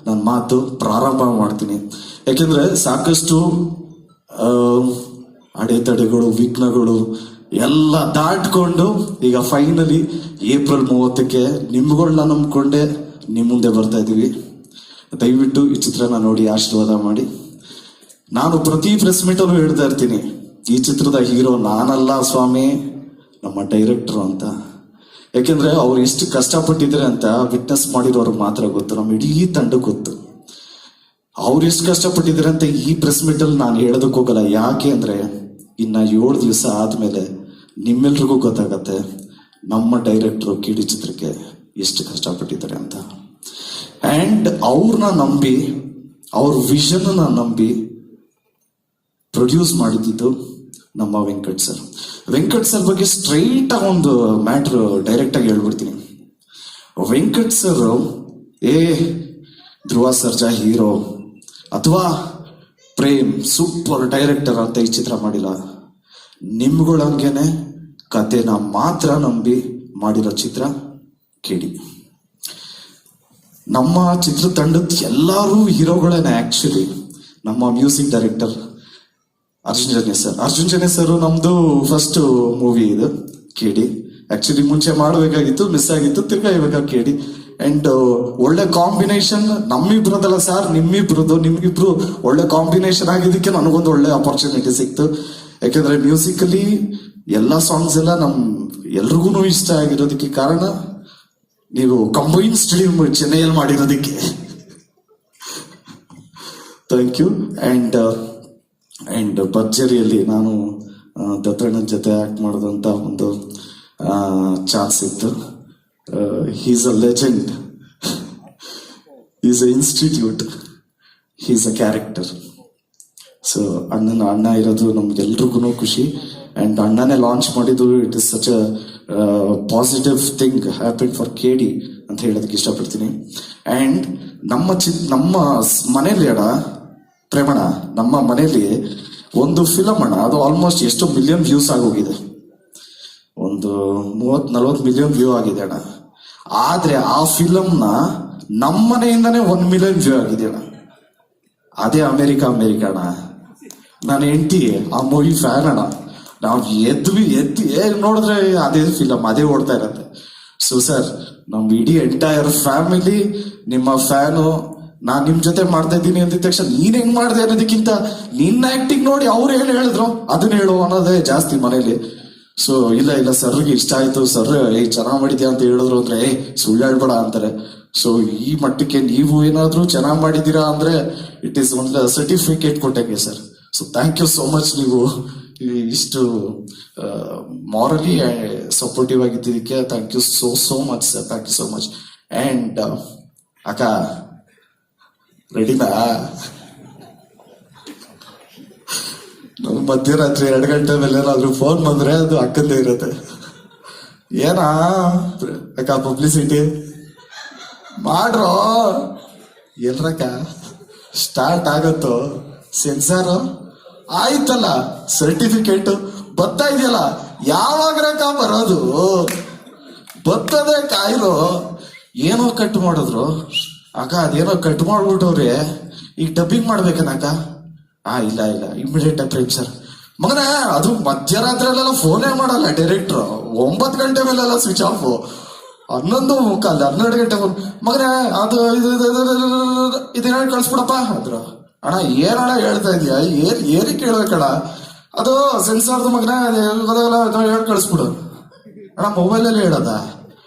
ನನ್ನ ಮಾತು ಪ್ರಾರಂಭ ಮಾಡ್ತೀನಿ. ಯಾಕೆಂದ್ರೆ ಸಾಕಷ್ಟು ಅಡೆತಡೆಗಳು, ವಿಘ್ನಗಳು ಎಲ್ಲ ದಾಟ್ಕೊಂಡು ಈಗ ಫೈನಲಿ ಏಪ್ರಿಲ್ 30ಕ್ಕೆ ನಿಮ್ಗಳನ್ನ ನಂಬ್ಕೊಂಡೆ ನಿಮ್ ಮುಂದೆ ಬರ್ತಾ ಇದೀವಿ. ದಯವಿಟ್ಟು ಈ ಚಿತ್ರನ ನೋಡಿ ಆಶೀರ್ವಾದ ಮಾಡಿ. ನಾನು ಪ್ರತಿ ಪ್ರೆಸ್ ಮೀಟ್ ಅಲ್ಲೂ ಹೇಳ್ತಾ ಇರ್ತೀನಿ, ಈ ಚಿತ್ರದ ಹೀರೋ ನಾನಲ್ಲ ಸ್ವಾಮಿ, ನಮ್ಮ ಡೈರೆಕ್ಟರ್ ಅಂತ. ಯಾಕೆಂದ್ರೆ ಅವ್ರು ಎಷ್ಟು ಕಷ್ಟಪಟ್ಟಿದ್ದಾರೆ ಅಂತ ವಿಟ್ನೆಸ್ ಮಾಡಿರೋರ್ಗೆ ಮಾತ್ರ ಗೊತ್ತು, ನಮ್ಮ ಇಡೀ ತಂಡಕ್ಕೆ ಗೊತ್ತು ಅವ್ರು ಎಷ್ಟು ಕಷ್ಟಪಟ್ಟಿದ್ದಾರೆ ಅಂತ. ಈ ಪ್ರೆಸ್ ಮೀಟ್ ಅಲ್ಲಿ ನಾನು ಹೇಳೋದಕ್ಕೆ ಹೋಗಲ್ಲ. ಯಾಕೆ ಅಂದ್ರೆ ಇನ್ನ 7 ದಿವಸ ಆದ್ಮೇಲೆ ನಿಮ್ಮೆಲ್ರಿಗೂ ಗೊತ್ತಾಗತ್ತೆ ನಮ್ಮ ಡೈರೆಕ್ಟರ್ ಕಿಡಿ ಚಿತ್ರಕ್ಕೆ ಎಷ್ಟು ಕಷ್ಟಪಟ್ಟಿದ್ದಾರೆ ಅಂತ. ಅಂಡ್ ಅವ್ರನ್ನ ನಂಬಿ, ಅವ್ರ ವಿಷನ್ ನಂಬಿ ಪ್ರೊಡ್ಯೂಸ್ ಮಾಡಿದ್ದು ನಮ್ಮ ವೆಂಕಟ್ ಸರ್. ವೆಂಕಟ್ ಸರ್ ಬಗ್ಗೆ ಸ್ಟ್ರೈಟ್ ಆಗಿ ಒಂದು ಮ್ಯಾಟ್ರ್ ಡೈರೆಕ್ಟ್ ಆಗಿ ಹೇಳ್ಬಿಡ್ತೀನಿ. ವೆಂಕಟ್ ಸರ್ ಧ್ರುವ ಸರ್ಜಾ ಹೀರೋ ಅಥವಾ ಪ್ರೇಮ್ ಸೂಪರ್ ಡೈರೆಕ್ಟರ್ ಅಂತ ಈ ಚಿತ್ರ ಮಾಡಿಲ್ಲ. ನಿಮ್ಗಳಂಗೆನೆ ಕತೆನ ಮಾತ್ರ ನಂಬಿ ಮಾಡಿರೋ ಚಿತ್ರ KD. ನಮ್ಮ ಚಿತ್ರತಂಡದ ಎಲ್ಲರೂ ಹೀರೋಗಳೇನೆ. ಆಕ್ಚುಲಿ ನಮ್ಮ music director Arjun Janya sir ನಮ್ದು ಫಸ್ಟ್ ಮೂವಿ ಇದು KD. ಆಕ್ಚುಲಿ ಮುಂಚೆ ಮಾಡಬೇಕಾಗಿತ್ತು, ಮಿಸ್ ಆಗಿತ್ತು, ತಿರ್ಗಾ ಇವಾಗ KD. ಅಂಡ್ ಒಳ್ಳೆ ಕಾಂಬಿನೇಷನ್ ನಮ್ಮಿಬ್ರದಲ್ಲ ಸರ್, ನಿಮ್ಗಿಬ್ರು ಒಳ್ಳೆ ಕಾಂಬಿನೇಷನ್ ಆಗಿದ್ದಕ್ಕೆ ನನಗೊಂದು ಒಳ್ಳೆ ಅಪರ್ಚುನಿಟಿ ಸಿಕ್ತು. ಯಾಕಂದ್ರೆ ಮ್ಯೂಸಿಕಲಿ ಎಲ್ಲ ಸಾಂಗ್ಸ್ ಎಲ್ಲ ಎಲ್ರಿಗೂ ಇಷ್ಟ ಆಗಿರೋದಕ್ಕೆ ಕಾರಣ ನೀವು ಕಂಬೈನ್ ಸ್ಟುಡಿಯೋ ಚೆನ್ನೈಯಲ್ಲಿ ಮಾಡಿರೋದಕ್ಕೆ. Thank you. ಅಂಡ್ ಭರ್ಜರಿಯಲ್ಲಿ ನಾನು ದತ್ತಣ್ಣನ ಜೊತೆ ಆಕ್ಟ್ ಮಾಡೋದಂತ ಒಂದು ಚಾನ್ಸ್ ಇತ್ತು. He's a legend, is a institute, he's a character. So ಅಣ್ಣ ಇರೋದು ನಮ್ಗೆಲ್ರಿಗೂ ಖುಷಿ. ಅಂಡ್ ಅಣ್ಣನೇ ಲಾಂಚ್ ಮಾಡಿದ್ದು, it is such a positive thing happen for KD ಅಂತ ಹೇಳೋದಕ್ಕೆ ಇಷ್ಟಪಡ್ತೀನಿ. ಅಂಡ್ ನಮ್ಮ ಮನೇಲಿ ಪ್ರೇಮಣ, ನಮ್ಮ ಮನೇಲಿ ಒಂದು ಫಿಲಮ್ ಅದು ಆಲ್ಮೋಸ್ಟ್ ಎಷ್ಟು ಮಿಲಿಯನ್ ವ್ಯೂಸ್ ಆಗೋಗಿದೆ, ಒಂದು 30-40 ಮಿಲಿಯನ್ ವ್ಯೂ ಆಗಿದೆ ಅಣ್ಣ. ಆದ್ರೆ ಆ ಫಿಲಮ್ನ ನಮ್ಮ ಮನೆಯಿಂದಾನೇ 1 ಮಿಲಿಯನ್ ವ್ಯೂ ಆಗಿದೆ ಅಣ್ಣ. ಅದೇ ಅಮೆರಿಕ ಅಣ್ಣ. ನಾನು ಹೆಂಡತಿ ಆ ಮೂವಿ ಫ್ಯಾನ್ ಅಣ್ಣ. ನಾವು ಎದ್ದು ನೋಡಿದ್ರೆ ಅದೇ ಫಿಲಮ್ ಅದೇ ಓಡ್ತಾ ಇರತ್ತೆ. ಸೊ ಸರ್, ನಮ್ ಇಡೀ ಎಂಟೈರ್ ಫ್ಯಾಮಿಲಿ ನಿಮ್ಮ ಫ್ಯಾನು. ನಾನ್ ನಿಮ್ ಜೊತೆ ಮಾಡ್ತಾ ಇದ್ದೀನಿ ಅಂದಿದ ತಕ್ಷಣ ನೀನ್ ಹೆಂಗ್ ಮಾಡ್ದೆ ಅನ್ನೋದಕ್ಕಿಂತ ನಿನ್ನ ಆಕ್ಟಿಂಗ್ ನೋಡಿ ಅವ್ರು ಏನ್ ಹೇಳಿದ್ರು ಅದನ್ನ ಹೇಳು ಅನ್ನೋದೇ ಜಾಸ್ತಿ ಮನೇಲಿ. ಸೊ ಇಲ್ಲ ಸರ್ಗೆ ಇಷ್ಟ ಆಯ್ತು, ಸರ್ ಚೆನ್ನಾಗ್ ಮಾಡಿದ್ಯಾ ಅಂತ ಹೇಳಿದ್ರು ಅಂದ್ರೆ ಸುಳ್ಳು ಹೇಳ್ಬೇಡ ಅಂತಾರೆ. ಸೊ ಈ ಮಟ್ಟಕ್ಕೆ ನೀವು ಏನಾದ್ರೂ ಚೆನ್ನಾಗ್ ಮಾಡಿದೀರಾ ಅಂದ್ರೆ ಇಟ್ ಈಸ್ ಒಂದು ಸರ್ಟಿಫಿಕೇಟ್ ಕೊಟ್ಟಂಗೆ ಸರ್. So thank you so much. ನೀವು ಇಷ್ಟು ಮಾರಲಿ ಸಪೋರ್ಟಿವ್ ಆಗಿದ್ದಕ್ಕೆ thank you so much sir. Thank you so much. And ಅಕ್ಕ ರೆಡಿನಾ? ಮಧ್ಯರಾತ್ರಿ 2 ಗಂಟೆ ಮೇಲೆ ಏನಾದ್ರು ಫೋನ್ ಬಂದ್ರೆ ಅದು ಅಕ್ಕಂದೇ ಇರುತ್ತೆ. ಏನಾ ಅಕ್ಕ ಪಬ್ಲಿಸಿಟಿ ಮಾಡ್ರೋ, ಎಲ್ರಕ್ಕ ಸ್ಟಾರ್ಟ್ ಆಗತ್ತೋ ಸೆನ್ಸಾರ್ ಆಯ್ತಲ್ಲ, ಸರ್ಟಿಫಿಕೇಟ್ ಬರ್ತಾ ಇದೆಯಲ್ಲ, ಯಾವಾಗ್ರಕ್ಕ ಬರೋದು? ಬರ್ತದೆ ಕಾಯಿರೋ. ಏನೋ ಕಟ್ ಮಾಡಿದ್ರು ಅಕ್ಕ, ಅದೇನೋ ಕಟ್ ಮಾಡ್ಬಿಟ್ಟವ್ರಿ, ಈಗ ಡಬ್ಬಿಂಗ್ ಮಾಡ್ಬೇಕನಕ್ಕ? ಇಲ್ಲ ಇಮಿಡಿಯೇಟ್ ಪ್ರೇಮ್ ಸರ್ ಮಗನ, ಅದು ಮಧ್ಯರಾತ್ರಿಯಲ್ಲೆಲ್ಲ ಫೋನೇ ಮಾಡಲ್ಲ ಡೈರೆಕ್ಟ್ರು. 9 ಗಂಟೆ ಮೇಲೆಲ್ಲ ಸ್ವಿಚ್ ಆಫ್. 11:15 12 ಗಂಟೆ ಮಗನ ಅದು ಇದು ಹೇಳಿ ಕಳ್ಸ್ಬಿಡಪ್ಪ ಅಂದ್ರು. ಅಣ್ಣ ಏನಣ್ಣ ಹೇಳ್ತಾ ಇದೀಯ, ಏನಿಗೆ ಕೇಳ್ಬೇಕಣ್ಣ? ಅದು ಸೆನ್ಸಾರ್ದು ಮಗನ ಹೇಳಿ ಕಳಿಸ್ಬಿಡು ಅಣ್ಣ. ಮೊಬೈಲಲ್ಲಿ ಹೇಳೋದ?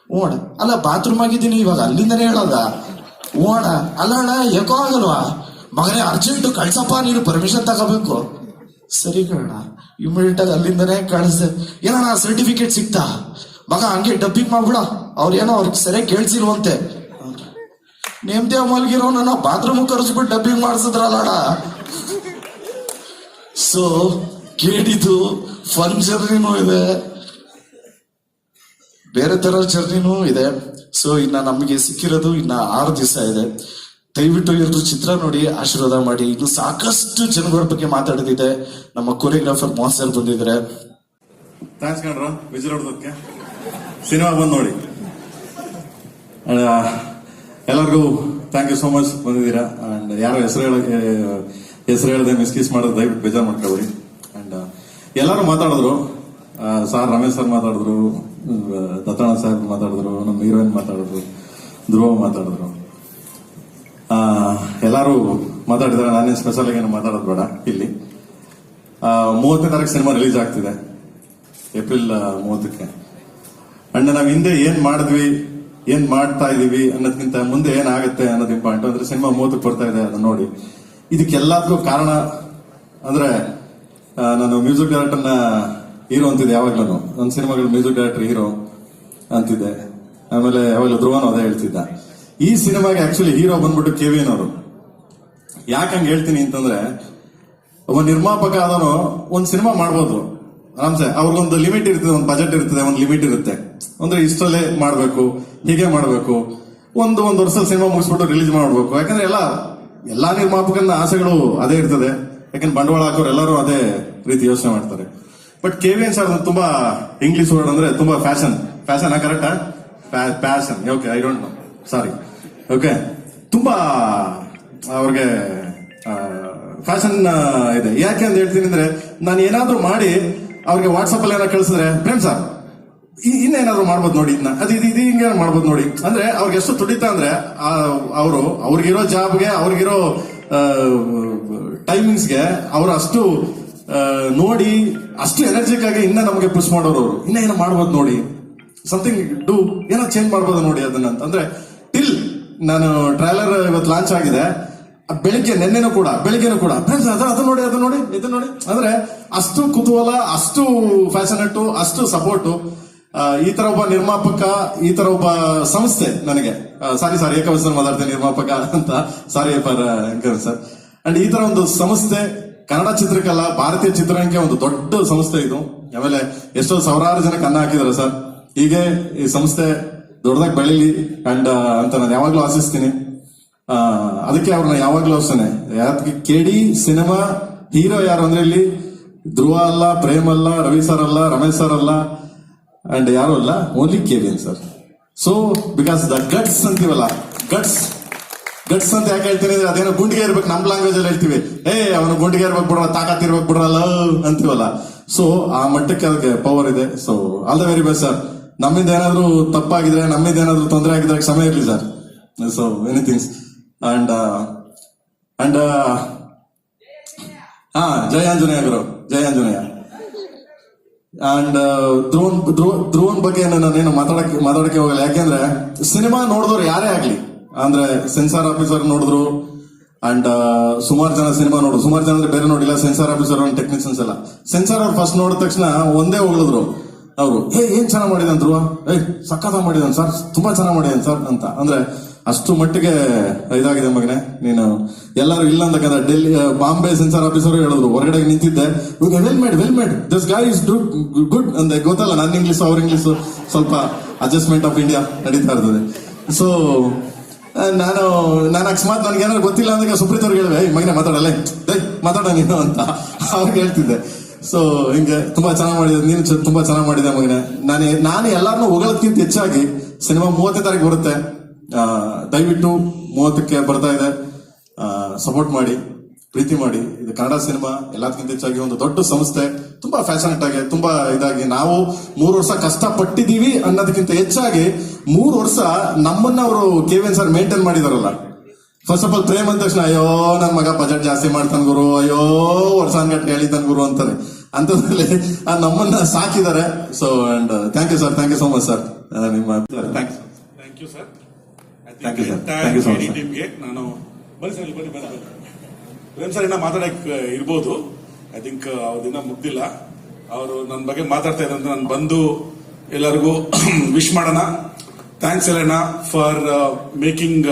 ಹ್ಞೂ ಅಣ್ಣ. ಅಲ್ಲ ಬಾತ್ರೂಮ್ ಆಗಿದ್ದೀನಿ ಇವಾಗ, ಅಲ್ಲಿಂದನೇ ಹೇಳೋದ? ಹ್ಞೂ ಅಣ್ಣ. ಅಲ್ಲ ಅಣ್ಣ ಯಾಕೋ ಆಗಲ್ವಾ ಮಗನೇ, ಅರ್ಜೆಂಟ್ ಕಳ್ಸಪ್ಪ, ನೀನು ಪರ್ಮಿಷನ್ ತಗೋಬೇಕು. ಸರಿ ಕಣ, ಇಮಿಡಿಯೇಟ್ ಆಗಿ ಅಲ್ಲಿಂದನೇ ಕಳಿಸ್ದೆ. ಏನಣ್ಣ ಸರ್ಟಿಫಿಕೇಟ್ ಸಿಕ್ತಾ? ಮಗ ಹಂಗೆ ಡಬ್ಬಿಂಗ್ ಮಾಡ್ಬಿಡ, ಅವ್ರಿಗೆ ಸರಿಯಾಗಿ ಕೇಳಿಸಿಲ್ವಂತೆ. ನೇಮ್ದೇ ಮಲ್ಗಿರೋ ನನ್ನ ಬಾತ್ರೂಮ್ ಕರೆಸ್ಬಿಟ್ಟು ಡಬ್ಬಿಂಗ್ ಮಾಡಿಸಿದ್ರಲ್ಲ. ಸೊ ಕೇಳಿದ್ದು ಫನ್ ಜರ್ನಿನೂ ಇದೆ, ಬೇರೆ ತರ ಜರ್ನಿನೂ ಇದೆ. ಸೊ ಇನ್ನ ನಮಗೆ ಸಿಕ್ಕಿರೋದು ಇನ್ನ 6 ದಿವಸ ಇದೆ. ದಯವಿಟ್ಟು ಎಲ್ಲರೂ ಚಿತ್ರ ನೋಡಿ ಆಶೀರ್ವಾದ ಮಾಡಿ. ಇನ್ನು ಸಾಕಷ್ಟು ಜನಗಳ ಬಗ್ಗೆ ಮಾತಾಡೋದಿದೆ. ನಮ್ಮ ಕೊರಿಯೋಗ್ರಾಫರ್ ಮೋಹನ್ ಸರ್ ಬಂದಿದ್ದಾರೆ. ಥ್ಯಾಂಕ್ಸ್ ಕಣ್ರ ವಿಜಯ್ ನೋಡೋದಕ್ಕೆ. ಸಿನಿಮಾ ಬಂದು ನೋಡಿ. ಎಲ್ಲರಿಗೂ ಥ್ಯಾಂಕ್ ಯು ಸೋ ಮಚ್ ಬಂದಿದ್ದೀರಾ. ಅಂಡ್ ಯಾರು ಹೆಸರು ಹೇಳದೆ ಮಿಸ್ಕೀಸ್ ಮಾಡೋದು ದಯವಿಟ್ಟು ಬೇಜಾರು ಮಾಡ್ಕೊಳ್ರಿ. ಅಂಡ್ ಎಲ್ಲರೂ ಮಾತಾಡಿದ್ರು. ಸಾರ್ ರಮೇಶ್ ಸರ್ ಮಾತಾಡಿದ್ರು, ದತ್ತಣ್ಣ ಸಾಹೇಬ್ ಮಾತಾಡಿದ್ರು, ನಮ್ಮ ಹೀರೋಯಿನ್ ಮಾತಾಡಿದ್ರು, ಧ್ರುವ ಮಾತಾಡಿದ್ರು, ಎಲ್ಲರೂ ಮಾತಾಡಿದ್ರೆ ನಾನೇ ಸ್ಪೆಷಲ್ ಆಗಿ ಏನು ಮಾತಾಡೋದು ಬೇಡ. ಇಲ್ಲಿ 30ನೇ ತಾರೀಕು ಸಿನಿಮಾ ರಿಲೀಸ್ ಆಗ್ತಿದೆ, ಏಪ್ರಿಲ್ 30ಕ್ಕೆ. ಅಂಡ್ ನಾವ್ ಹಿಂದೆ ಏನ್ ಮಾಡಿದ್ವಿ, ಏನ್ ಮಾಡ್ತಾ ಇದೀವಿ ಅನ್ನೋದಕ್ಕಿಂತ ಮುಂದೆ ಏನಾಗುತ್ತೆ ಅನ್ನೋದು ಇಂಪಾರ್ಟೆಂಟ್. ಅಂದ್ರೆ ಸಿನಿಮಾ 30ಕ್ಕೆ ಬರ್ತಾ ಇದೆ, ಅದನ್ನ ನೋಡಿ. ಇದಕ್ಕೆಲ್ಲದಕ್ಕೂ ಕಾರಣ ಅಂದ್ರೆ ನಾನು ಮ್ಯೂಸಿಕ್ ಡೈರೆಕ್ಟರ್ನ ಹೀರೋ ಅಂತಿದ್ದೆ ಯಾವಾಗ್ಲೂ. ನನ್ನ ಸಿನಿಮಾಗಳು ಮ್ಯೂಸಿಕ್ ಡೈರೆಕ್ಟರ್ ಹೀರೋ ಅಂತಿದ್ದೆ. ಆಮೇಲೆ ಯಾವಾಗಲೂ ಧ್ರುವನು ಅದೇ ಹೇಳ್ತಿದ್ದ. ಈ ಸಿನಿಮಾಗೆ ಆಕ್ಚುಲಿ ಹೀರೋ ಬಂದ್ಬಿಟ್ಟು KVN ಅವರು. ಯಾಕಂಗೆ ಹೇಳ್ತೀನಿ ಅಂತಂದ್ರೆ, ಒಬ್ಬ ನಿರ್ಮಾಪಕ ಆದವನು ಒಂದು ಸಿನಿಮಾ ಮಾಡ್ಬೋದು ಆರಾಮ್ಸೆ. ಅವ್ರಿಗೊಂದು ಲಿಮಿಟ್ ಇರ್ತದೆ, ಒಂದು ಬಜೆಟ್ ಇರ್ತದೆ, ಒಂದು ಲಿಮಿಟ್ ಇರುತ್ತೆ. ಅಂದ್ರೆ ಇಷ್ಟರಲ್ಲೇ ಮಾಡ್ಬೇಕು, ಹೀಗೆ ಮಾಡ್ಬೇಕು, ಒಂದು ವರ್ಷದಲ್ಲಿ ಸಿನಿಮಾ ಮುಗಿಸ್ಬಿಟ್ಟು ರಿಲೀಸ್ ಮಾಡ್ಬೇಕು. ಯಾಕಂದ್ರೆ ಎಲ್ಲಾ ನಿರ್ಮಾಪಕನ ಆಸೆಗಳು ಅದೇ ಇರ್ತದೆ. ಯಾಕಂದ್ರೆ ಬಂಡವಾಳ ಹಾಕೋರು ಎಲ್ಲರೂ ಅದೇ ರೀತಿ ಯೋಚನೆ ಮಾಡ್ತಾರೆ. ಬಟ್ KVN ಸರ್ ತುಂಬಾ ಇಂಗ್ಲಿಷ್ ವರ್ಡ್ ಅಂದ್ರೆ ತುಂಬಾ ಫ್ಯಾಷನ್ ಕರೆಕ್ಟಾ? Passion, okay, I don't know, sorry, okay. ತುಂಬಾ ಅವ್ರಿಗೆ ಫ್ಯಾಷನ್ ಇದೆ. ಯಾಕೆ ಅಂತ ಹೇಳ್ತೀನಿ ಅಂದ್ರೆ, ನಾನು ಏನಾದ್ರೂ ಮಾಡಿ ಅವ್ರಿಗೆ ವಾಟ್ಸಪ್ ಅಲ್ಲಿ ಏನಾದ್ರು ಕಳಿಸಿದ್ರೆ, ಪ್ರೇಮ್ ಸರ್ ಇನ್ನೇನಾದ್ರು ಮಾಡ್ಬೋದು ನೋಡಿ, ಇದನ್ನ ಇದು ಹಿಂಗೆ ಮಾಡ್ಬೋದು ನೋಡಿ ಅಂದ್ರೆ ಅವ್ರಿಗೆ ಎಷ್ಟು ತುಡಿತ ಅಂದ್ರೆ ಅವ್ರಿಗಿರೋ ಜಾಬ್ಗೆ, ಅವ್ರಿಗಿರೋ ಟೈಮಿಂಗ್ಸ್ಗೆ ಅವ್ರು ಅಷ್ಟು ನೋಡಿ, ಅಷ್ಟು ಎನರ್ಜಿಕ್ ಆಗಿ ಇನ್ನ ನಮಗೆ ಪುಷ್ ಮಾಡೋರು. ಅವರು ಇನ್ನ ಏನೋ ಮಾಡ್ಬೋದು ನೋಡಿ, ಸಮಥಿಂಗ್ ಡೂ, ಏನೋ ಚೇಂಜ್ ಮಾಡ್ಬೋದು ನೋಡಿ ಅದನ್ನ ಅಂದ್ರೆ ಟಿಲ್ ನಾನು ಟ್ರೈಲರ್ ಇವತ್ತು ಲಾಂಚ್ ಆಗಿದೆ. ನೆನ್ನೆನೂ ಕೂಡ ಅದು ನೋಡಿ ಇದು ನೋಡಿ ಅಂದ್ರೆ ಅಷ್ಟು ಕುತೂಹಲ, ಅಷ್ಟು ಫ್ಯಾಷನೇಟ್, ಅಷ್ಟು ಸಪೋರ್ಟು. ಈ ತರ ಒಬ್ಬ ನಿರ್ಮಾಪಕ, ಈ ತರ ಒಬ್ಬ ಸಂಸ್ಥೆ ನನಗೆ ಸಾರಿ ಏಕವಚನ ಮಾತಾಡ್ತೇನೆ ನಿರ್ಮಾಪಕ ಅಂತ, ಸಾರಿ ಫಾರ್ ಸರ್. ಅಂಡ್ ಈ ತರ ಒಂದು ಸಂಸ್ಥೆ ಕನ್ನಡ ಚಿತ್ರಕಲಾ, ಭಾರತೀಯ ಚಿತ್ರರಂಗಕ್ಕೆ ಒಂದು ದೊಡ್ಡ ಸಂಸ್ಥೆ ಇದು. ಆಮೇಲೆ ಎಷ್ಟೋ ಸಾವಿರಾರು ಜನಕ್ಕೆ ಅನ್ನ ಹಾಕಿದ್ದಾರೆ ಸರ್. ಹೀಗೆ ಈ ಸಂಸ್ಥೆ ದೊಡ್ಡದಾಗಿ ಬೆಳೀಲಿ ಅಂಡ್ ಅಂತ ನಾನು ಯಾವಾಗ್ಲೂ ಆಶಿಸ್ತೀನಿ. ಅದಕ್ಕೆ ಅವ್ರನ್ನ ಯಾವಾಗ್ಲೂ ಅಷ್ಟೇನೆ, KD ಸಿನಿಮಾ ಹೀರೋ ಯಾರು ಅಂದ್ರೆ ಇಲ್ಲಿ ಧ್ರುವ ಅಲ್ಲ, ಪ್ರೇಮ್ ಅಲ್ಲ, ರವಿ ಸರ್ ಅಲ್ಲ, ರಮೇಶ್ ಸರ್ ಅಲ್ಲ, ಅಂಡ್ ಯಾರು ಅಲ್ಲ, only KVN sir. So because the guts ಅಂತೀವಲ್ಲ, ಗಟ್ಸ್ ಅಂತ ಯಾಕೆ ಹೇಳ್ತೀನಿ ಅಂದ್ರೆ, ಅದೇನೋ ಗುಂಡಿಗೆ ಇರ್ಬೇಕು, ನಮ್ ಲ್ಯಾಂಗ್ವೇಜ್ ಅಲ್ಲಿ ಹೇಳ್ತೀವಿ, ಅವನು ಗುಂಡಿಗೆ ಇರ್ಬೇಕು ಬಿಡ್ರ, ತಾಕತ್ ಇರ್ಬೇಕು ಬಿಡ್ರಲ್ಲ ಅಂತೀವಲ್ಲ. ಸೊ ಆ ಮಟ್ಟಕ್ಕೆ ಅದಕ್ಕೆ ಪವರ್ ಇದೆ. So all the very best sir. ನಮ್ಮಿಂದ ಏನಾದ್ರು ತಪ್ಪಾಗಿದ್ರೆ, ನಮ್ಮಿಂದ ಏನಾದ್ರು ತೊಂದರೆ ಆಗಿದ್ರೆ ಕ್ಷಮೆ ಇರ್ಲಿ ಸರ್. ಸೊ ಎನಿಥಿಂಗ್ಸ್ ಅಂಡ್ ಜಯ ಆಂಜನೇಯ ಗುರು, ಜಯ ಆಂಜನೇಯ. ಅಂಡ್ ಧ್ರುವನ್ ಬಗ್ಗೆ ನಾನೇನು ಮಾತಾಡಕ್ಕೆ ಹೋಗಲ್ಲ. ಯಾಕೆಂದ್ರೆ ಸಿನಿಮಾ ನೋಡಿದವ್ರು ಯಾರೇ ಆಗ್ಲಿ, ಅಂದ್ರೆ ಸೆನ್ಸಾರ್ ಆಫೀಸರ್ ನೋಡಿದ್ರು ಅಂಡ್ ಸುಮಾರು ಜನ ಸಿನಿಮಾ ನೋಡಿದ್ರು, ಸುಮಾರು ಜನ ಅಂದ್ರೆ ಬೇರೆ ನೋಡಿಲ್ಲ, ಸೆನ್ಸಾರ್ ಆಫೀಸರ್ ಟೆಕ್ನಿಷಿಯನ್ಸ್ ಎಲ್ಲ. ಸೆನ್ಸಾರ್ ಅವ್ರು ಫಸ್ಟ್ ನೋಡಿದ ತಕ್ಷಣ ಒಂದೇ ಹೊಗಳಿದ್ರು ಅವರು, ಏನ್ ಚೆನ್ನಾಗ್ ಮಾಡಿದಾನ್ ಧ್ರುವ, ಸಖತ್ ಮಾಡಿದಾನ್ ಸರ್, ತುಂಬಾ ಚೆನ್ನಾಗ್ ಮಾಡಿದಾನ್ ಸರ್ ಅಂತ. ಅಂದ್ರೆ ಅಷ್ಟು ಮಟ್ಟಿಗೆ ಇದಾಗಿದೆ ಮಗನೆ ನೀನು. ಎಲ್ಲರೂ ಇಲ್ಲ ಅಂತಕ್ಕಂಥ ಡೆಲ್ಲಿ, ಬಾಂಬೆ ಸೆನ್ಸಾರ್ ಆಫೀಸರ್ ಹೇಳಿದ್ರು, ಹೊರಗಡೆ ನಿಂತಿದ್ದೆ, well made this guy is good ಅಂದೆ. ಗೊತ್ತಲ್ಲ, ನನ್ನ ಇಂಗ್ಲಿಷ್ ಅವ್ರ ಇಂಗ್ಲಿಷ್ ಸ್ವಲ್ಪ ಅಡ್ಜಸ್ಟ್ಮೆಂಟ್ ಆಫ್ ಇಂಡಿಯಾ ನಡೀತಾ ಇರ್ತದೆ. ಸೊ ನಾನು ಅಕಸ್ಮಾತ್ ನನ್ಗೆ ಏನಾದ್ರು ಗೊತ್ತಿಲ್ಲ ಅಂದ್ರೆ ಸುಪ್ರೀತ್ ಅವ್ರಿಗೆ ಹೇಳಿದೆ, ಮಗನೆ ಮಾತಾಡಲ್ಲ, ಮಾತಾಡ ನೀನು ಅಂತ ಅವ್ರಿಗೆ ಹೇಳ್ತಿದ್ದೆ. ಸೊ ಹಿಂಗೆ ತುಂಬಾ ಚೆನ್ನಾಗಿ ಮಾಡಿದೆ, ನೀನು ತುಂಬಾ ಚೆನ್ನಾಗಿ ಮಾಡಿದೆ ಮಗನೆ. ನಾನು ಎಲ್ಲಾರನ್ನೂ ಹೊಗಳೋದ್ಕಿಂತ ಹೆಚ್ಚಾಗಿ ಸಿನಿಮಾ 30ನೇ ತಾರೀಕು ಬರುತ್ತೆ, ದಯವಿಟ್ಟು 30ಕ್ಕೆ ಬರ್ತಾ ಇದೆ, ಸಪೋರ್ಟ್ ಮಾಡಿ, ಪ್ರೀತಿ ಮಾಡಿ. ಇದು ಕನ್ನಡ ಸಿನಿಮಾ ಎಲ್ಲದಕ್ಕಿಂತ ಹೆಚ್ಚಾಗಿ ಒಂದು ದೊಡ್ಡ ಸಂಸ್ಥೆ, ತುಂಬಾ ಫ್ಯಾಷನೇಟ್ ಆಗಿ, ತುಂಬಾ ಇದಾಗಿ ನಾವು 3 ವರ್ಷ ಕಷ್ಟಪಟ್ಟಿದೀವಿ ಅನ್ನೋದಕ್ಕಿಂತ ಹೆಚ್ಚಾಗಿ 3 ವರ್ಷ ನಮ್ಮನ್ನ ಅವರು KVN ಸರ್ ಮೇಂಟೈನ್ ಮಾಡಿದಾರಲ್ಲ. ಫಸ್ಟ್ ಆಫ್ ಆಲ್ ಪ್ರೇಮ್ ಅಂದ ತಕ್ಷಣ, ಅಯ್ಯೋ ನನ್ ಮಗ ಬಜೆಟ್ ಜಾಸ್ತಿ ಮಾಡ್ತಾನೆ ಗುರು, ಅಯ್ಯೋ ವರ್ಷ ಅನ್ಗಟ್ಟು ಹೇಳಿತಾನೆ ಗುರು ಅಂತಾರೆ. ಅಂತದ್ರಲ್ಲಿ ನಮ್ಮನ್ನ ಸಾಕಿದ್ದಾರೆ. So and thank you sir, thank you so much sir. ನಿಮ್ಮ ಥ್ಯಾಂಕ್ ಯು ಸರ್. ಟೀಮ್ಗೆ ನಾನು ಬನ್ನಿ ಪ್ರೇಮ್ ಸರ್ ಇನ್ನ ಮಾತಾಡಕ್ ಇರ್ಬೋದು. ಐ ಥಿಂಕ್ ಅವ್ರದಿನ್ನ ಮುಗ್ದಿಲ್ಲ. ಅವರು ನನ್ನ ಬಗ್ಗೆ ಮಾತಾಡ್ತಾ ಇದ್ದಾರೆ, ನಾನು ಬಂದು ಎಲ್ಲರಿಗೂ ವಿಶ್ ಮಾಡೋಣ. ಥ್ಯಾಂಕ್ಸ್ ಎಲ್ಲಣ್ಣ for making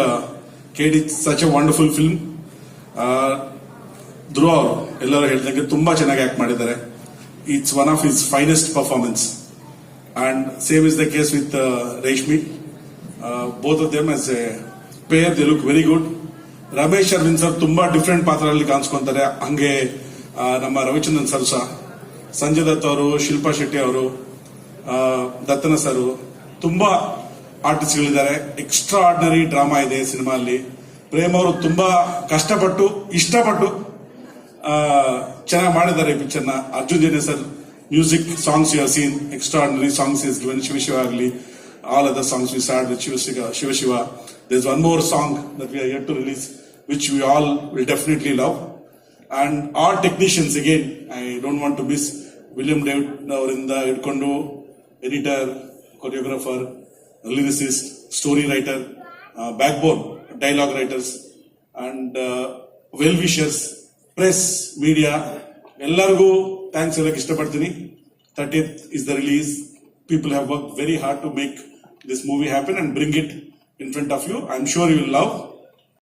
KD such a wonderful film. Dhruva ಅವರು ಎಲ್ಲರೂ ಹೇಳ್ದಂಗೆ ತುಂಬಾ ಚೆನ್ನಾಗಿ ಆಕ್ಟ್ ಮಾಡಿದ್ದಾರೆ. It's one of his finest performance and same is the case with Reshmi. Both of them as a pair they look very good. Ramesh Aravind sir ತುಂಬಾ different ಪಾತ್ರಗಳಲ್ಲಿ ಕಾಣಿಸ್ಕೊಂತಾರೆ. ಹಂಗೆ ನಮ್ಮ ರವಿಚಂದ್ರನ್ ಸರ್ ಸಹ, ಸಂಜಯ್ ದತ್ ಅವರು, ಶಿಲ್ಪಾ ಶೆಟ್ಟಿ ಅವರು, ದತ್ತನ ಸರ್, ತುಂಬಾ ಆರ್ಟಿಸ್ಟ್ಗಳಿದ್ದಾರೆ. ಎಕ್ಸ್ಟ್ರಾ ಆರ್ಡಿನರಿ ಡ್ರಾಮಾ ಇದೆ ಸಿನಿಮಾ ಅಲ್ಲಿ. ಪ್ರೇಮ್ ಅವರು ತುಂಬಾ ಕಷ್ಟಪಟ್ಟು ಇಷ್ಟಪಟ್ಟು ಚೆನ್ನಾಗಿ ಮಾಡಿದ್ದಾರೆ ಈ ಪಿಕ್ಚರ್ ನ. Arjun Janya sir music, songs you have seen, extraordinary songs is given. Shiva ಆಗಲಿ, all other songs we started with Shiva. There's one more song that we are yet to release, which we all will definitely love. And our technicians, again, I don't want to miss William David Navarinda Idkondu, editor, choreographer, lyricist, story writer, backbone, dialogue writers, and well-wishers, press, media. Ellargu thanks ಹೇಳಕ್ ಇಷ್ಟಪಡ್ತೀನಿ. 30th is the release. People have worked very hard to make this movie happen and bring it in front of you. I'm sure you will love.